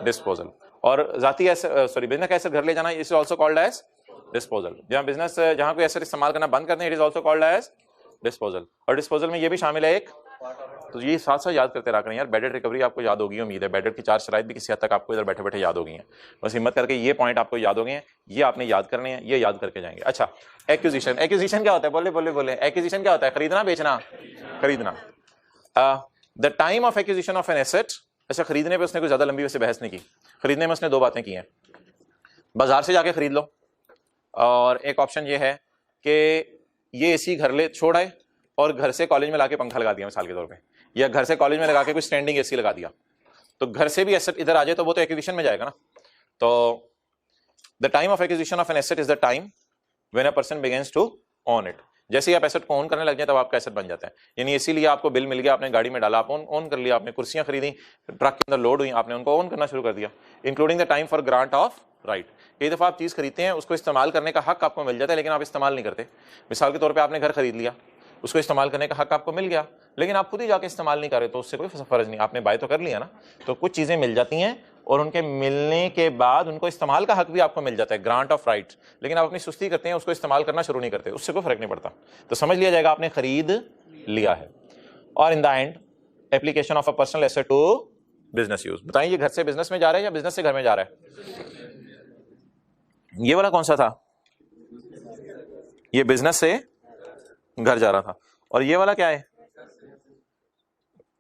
disposal. और जाती बिजनेस एसेट घर ले जाना, is also called as disposal. जहां कोई एसेट इस्तेमाल करना बंद करते हैं, it is also called as disposal. और डिस्पोजल में ये भी शामिल है एक, तो ये साथ साथ याद करते रहा करें यार, बेडेड रिकवरी आपको याद होगी उम्मीद है, बेडेड की 4 शराइत भी किसी हद तक आपको इधर बैठे बैठे याद हो गई हैं, बस हिम्मत करके ये पॉइंट आपको याद हो गए हैं, ये आपने याद करने हैं, ये याद करके जाएंगे। अच्छा, एक्विजिशन, एक्विजिशन क्या होता है? बोले बोले बोले, एक्विजिशन क्या होता है? खरीदना, बेचना, खरीदना। The time of acquisition of an asset. अच्छा, खरीदने पे उसने कुछ ज्यादा लंबी वैसे बहस नहीं की, खरीदने में उसने 2 बातें की हैं, बाजार से जाके खरीद लो, और एक ऑप्शन ये है कि ये एसी घर ले छोड़ आए और घर से कॉलेज में लाके पंखा लगा दिया मिसाल के तौर पे, या घर से कॉलेज में लगा के कोई स्टैंडिंग एसी लगा दिया, तो घर से भी एसेट इधर आ जाए तो वो तो एक्विजिशन में जाएगा ना। तो the time of acquisition of an asset is the time when a person begins to own it. जैसे ही आप एसेट को ओन करने लग जाए तब आपका एसेट बन जाता है। यानी इसीलिए आपको बिल मिल गया, आपने गाड़ी में डाला, आप ओन कर लिया, आपने कुर्सियां खरीदी, ट्रक के अंदर लोड हुई, आपने उनको ओन करना शुरू कर दिया, including the time for grant of right. कई दफा आप चीज खरीदते हैं, उसको इस्तेमाल करने का हक आपको मिल जाता है, लेकिन आप इस्तेमाल नहीं करते। मिसाल के तौर पर आपने घर खरीद लिया, उसको इस्तेमाल करने का हक आपको मिल गया, लेकिन आप खुद ही जाके इस्तेमाल नहीं कर रहे, तो उससे कोई फर्ज नहीं, आपने बाय तो कर लिया ना। तो कुछ चीजें मिल जाती हैं और उनके मिलने के बाद उनको इस्तेमाल का हक भी आपको मिल जाता है, ग्रांट ऑफ राइट, लेकिन आप अपनी सुस्ती करते हैं, उसको इस्तेमाल करना शुरू नहीं करते, उससे कोई फर्क नहीं पड़ता। तो समझ लिया जाएगा आपने खरीद लिया है। और in the end application of a personal asset to business use. बताइए ये घर से बिजनेस में जा रहा है या बिजनेस से घर में जा रहा है? ये वाला कौन सा था? ये बिजनेस से घर जा रहा था। और ये वाला क्या है?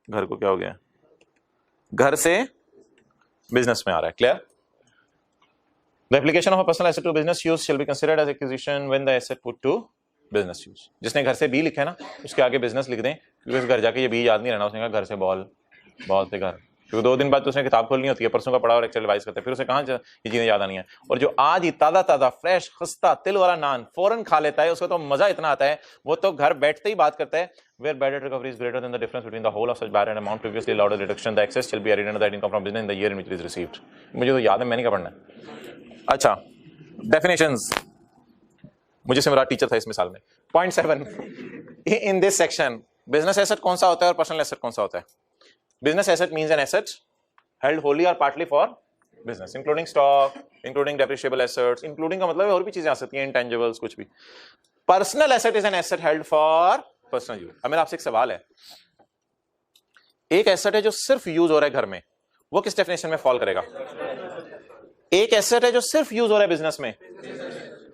घर को क्या हो गया? घर से बिजनेस में आ रहा है। Clear? The application of a personal asset to business use shall be considered as acquisition when the asset put to business use. जिसने घर से बी लिखा है ना, उसके आगे बिजनेस लिख दें, क्योंकि उस घर जाके ये बी याद नहीं रहना। उसने कहा घर से बॉल, बॉल से घर, क्योंकि 2 दिन बाद तो उसने किताब खोलनी होती है, परसों का पढ़ा और एक्चुअल रिवाइज करते हैं, फिर उसे कहाँ ये चीजें याद आनी है। और जो आज ही ताजा ताजा फ्रेश खस्ता तिल वाला नान फौरन खा लेता है, उसको तो मजा इतना आता है, वो तो घर बैठते ही बात करता है। Where bad debt recovery is greater than the difference between the whole of such bad and amount previously allowed as reduction, the excess shall be added under the income from business in the year in which it is received. मुझे तो याद है, मैंने क्या पढ़ना है। अच्छा, definitions, मुझे से मेरा टीचर था इस मिसाल में। Point 7 in this section, business asset कौन सा होता है और personal asset कौन सा होता है? Business asset means an asset held wholly or partly for business, including stock, including depreciable assets, including का मतलब है और भी चीजें आ सकती हैं, intangibles, कुछ भी। Personal asset is an asset held for personal use. अब मेरा आपसे एक सवाल है, एक एसेट है जो सिर्फ यूज हो रहा है घर में, वो किस डेफिनेशन में फॉल करेगा? एक एसेट है जो सिर्फ यूज हो रहा है बिजनेस में,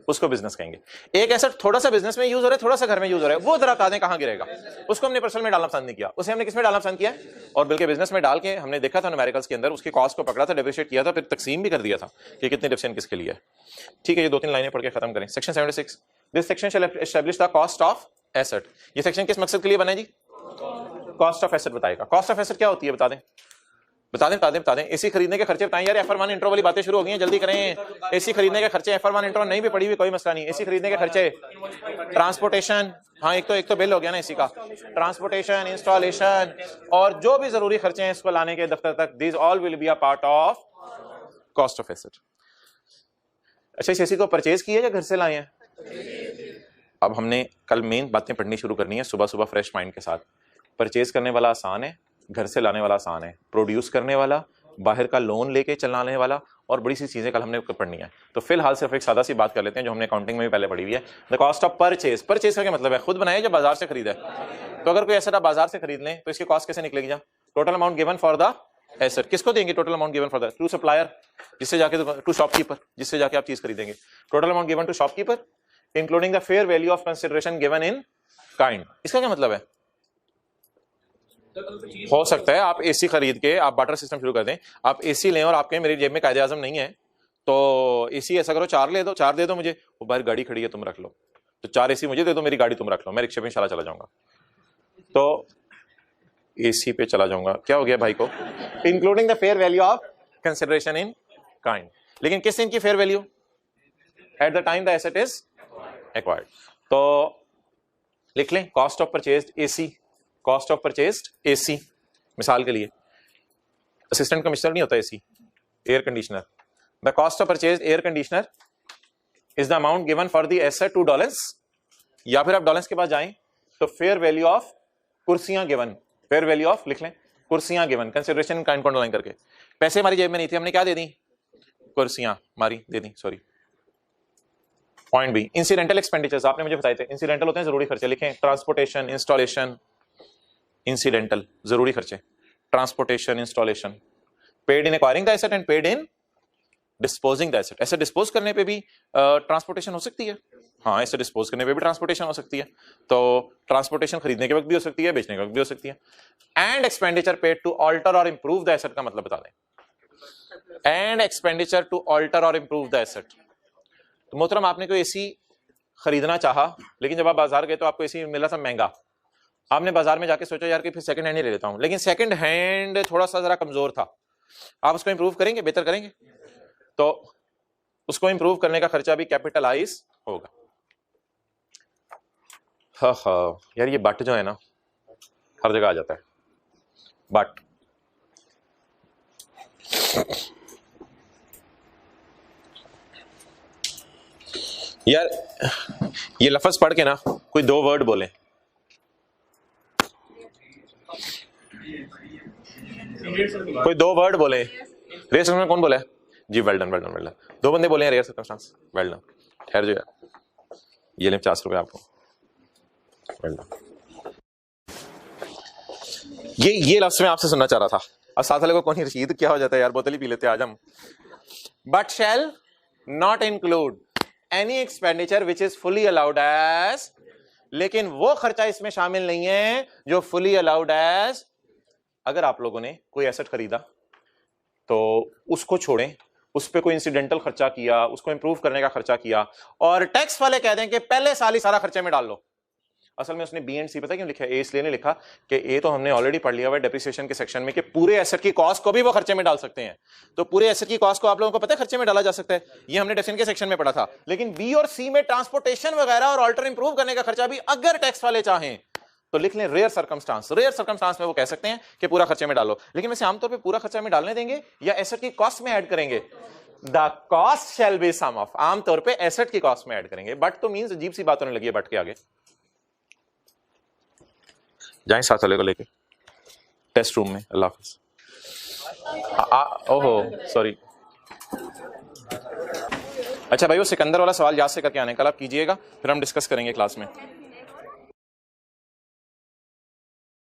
उसको बिजनेस कहेंगे। एक एसेट थोड़ा सा बिजनेस में यूज हो रहा है, थोड़ा सा घर में यूज हो रहा है, वो जरा बता दें कहां गिरेगा? उसको हमने पर्सनल में डालना पसंद नहीं किया, उसे हमने किस में डालना पसंद किया? और बिल्कुल बिजनेस में डाल के हमने देखा था न्यूमेरिकल्स के अंदर, उसकी कॉस्ट को पकड़ा था, डेप्रिशिएट किया था, फिर तकसीम भी कर दिया था कि कितने डिफरेंट किसके लिए है। ठीक है, ये 2-3 लाइनें पढ़ के खत्म करें। Section 76, this section shall establish the cost of asset. ये सेक्शन किस मकसद के लिए बना है जी? कॉस्ट ऑफ एसेट बताएगा। कॉस्ट ऑफ एसेट क्या होती है? बता दें, बता दें, बता दें, बता दें। एसी खरीदने के खर्चे बताएं यार, FR1 इंट्रो वाली बातें शुरू हो गई हैं, जल्दी करें। एसी खरीदने के खर्चे, FR1 इंट्रो नहीं भी पड़ी हुई कोई मसला नहीं। एसी खरीदने के खर्चे, ट्रांसपोर्टेशन, हाँ एक तो बिल हो गया ना एसी का, ट्रांसपोर्टेशन, इंस्टॉलेशन और जो भी जरूरी खर्चे हैं इसको लाने के दफ्तर तक, these all will be a part of cost of asset. अच्छा, इस एसी को परचेज किया या घर से लाए हैं? अब हमने कल मेन बातें पढ़नी शुरू करनी है सुबह सुबह फ्रेश माइंड के साथ। परचेज करने वाला आसान है, घर से लाने वाला आसान है, प्रोड्यूस करने वाला, बाहर का लोन लेके चलाने वाला और बड़ी सी चीजें कल हमने पढ़नी है। तो फिलहाल सिर्फ एक सादा सी बात कर लेते हैं जो हमने अकाउंटिंग में भी पहले पढ़ी हुई है, the cost of purchase. Purchase का क्या मतलब है? खुद बनाया या बाजार से खरीदा है? तो अगर कोई एसेट आप बाजार से खरीद लें तो इसकी कॉस्ट कैसे निकलेगी? Total amount given for the asset. किसको देंगे total amount given for the? To supplier, जिससे जाके टू शॉपकीपर, जिससे जाके आप चीज खरीदेंगे। Total amount given to shopkeeper including the fair value of consideration given in kind. इसका क्या मतलब है? हो सकता है आप एसी खरीद के आप बाटर सिस्टम शुरू कर दें, आप एसी लें और आपके मेरी जेब में कायदे आजम नहीं है तो एसी ऐसा करो 4 ले दो, 4 दे दो मुझे, वो बाहर गाड़ी खड़ी है तुम रख लो, तो 4 एसी मुझे दे दो, मेरी गाड़ी तुम रख लो, मैं रिक्शे पे इंशाल्लाह चला जाऊंगा, तो एसी पे चला जाऊंगा। क्या हो गया भाई को? Including the fair value of consideration in kind. लेकिन किस इनकी fair value? Eight the time the asset is acquired. तो लिख लें cost of purchased AC, cost of purchased AC. मिसाल के लिए असिस्टेंट कमिश्नर नहीं होता AC, air conditioner. The cost of purchased air conditioner is the amount given for the asset $2, या फिर आप डॉलर्स के पास जाएं तो फेयर वैल्यू ऑफ कुर्सियां गिवन, फेयर वैल्यू ऑफ लिख लें कुर्सियां गिवन, कंसिडरेशन इन काइंड को अंडरलाइन करके। पैसे हमारी जेब में नहीं थे, हमने क्या दे दी? कुर्सियां मारी दे दी, sorry. Point B, incidental expenditures आपने मुझे बताए थे, इंसिडेंटल होते हैं जरूरी खर्चे, लिखें ट्रांसपोर्टेशन, इंस्टॉलेशन, इंसिडेंटल जरूरी खर्चे, transportation, installation, paid in acquiring the asset and paid in disposing the asset. Asset dispose करने पे भी ट्रांसपोर्टेशन हो सकती है, हाँ एसेट डिस्पोज करने पे भी ट्रांसपोर्टेशन हो सकती है, तो ट्रांसपोर्टेशन खरीदने के वक्त भी हो सकती है, बेचने के वक्त भी हो सकती है। And expenditure paid to alter और इंप्रूव द एसेट का मतलब बता दें, एंड एक्सपेंडिचर टू ऑल्टर और इंप्रूव द एसेट। तो मोहतरम आपने कोई एसी खरीदना चाहा, लेकिन जब आप बाजार गए तो आपको एसी मिला था महंगा, आपने बाजार में जाके सोचा यार कि फिर सेकंड हैंड ही ले लेता हूं, लेकिन सेकंड हैंड थोड़ा सा जरा कमजोर था, आप उसको इंप्रूव करेंगे, बेहतर करेंगे, तो उसको इंप्रूव करने का खर्चा भी कैपिटलाइज होगा। हाँ यार ये बट जो है ना हर जगह आ जाता है, बट यार ये लफ्ज पढ़ के ना कोई 2 वर्ड बोले, कोई 2 वर्ड बोले। रेयर सर्कमस्टांस कौन बोला है जी? Well done, well done, well done. 2 बंदे बोले हैं रेयर सर्कमस्टांस, वेल डन। ठहर जो यार, ये ले 50 रुपए आपको, वेल डन। ये लफ्ज मैं आपसे सुनना चाह रहा था। अब साथ वाले को कौन ही रशीद क्या हो जाता है यार, बोतल ही पी लेते आज हम। But shall not include any expenditure which is fully allowed as, लेकिन वो खर्चा इसमें शामिल नहीं है जो फुली अलाउड एज। अगर आप लोगों ने कोई एसेट खरीदा तो उसको छोड़ें, उस पर कोई इंसिडेंटल खर्चा किया, उसको इंप्रूव करने का खर्चा किया, और टैक्स वाले कह दें कि पहले साल ही सारा खर्चे में डाल लो। असल में उसने बी एंड सी पता क्यों लिखा है? ए इसलिए नहीं लिखा कि ए तो हमने ऑलरेडी पढ़ लिया हुआ है डेप्रिसिएशन के सेक्शन में कि पूरे एसेट की कॉस्ट को भी वो खर्चे में डाल सकते हैं, तो पूरे एसेट की कॉस्ट को आप लोगों को पता है खर्चे में डाला जा सकता है, ये हमने डेफिनेशन के सेक्शन में पढ़ा था। लेकिन बी और सी में ट्रांसपोर्टेशन वगैरह और ऑल्टर इंप्रूव करने का खर्चा भी अगर टैक्स वाले चाहें तो लिख लें रेयर सर्कमस्टांस। रेयर सर्कमस्टांस में वो कह सकते हैं कि पूरा खर्चे में डालो, लेकिन वैसे आमतौर पे पूरा खर्चा में डालने देंगे या एसेट की कॉस्ट में ऐड करेंगे? The cost shall be sum of, आमतौर पे एसेट की कॉस्ट में ऐड करेंगे। बट तो मींस अजीब सी बात होने लगी है बट के आगे। जाएं साथ वाले को लेके टेस्ट रूम में। अल्लाह हाफिज। ओहो सॉरी। अच्छा भाई वो सिकंदर वाला सवाल याद से करके आने, कल आप कीजिएगा, फिर हम डिस्कस करेंगे क्लास में।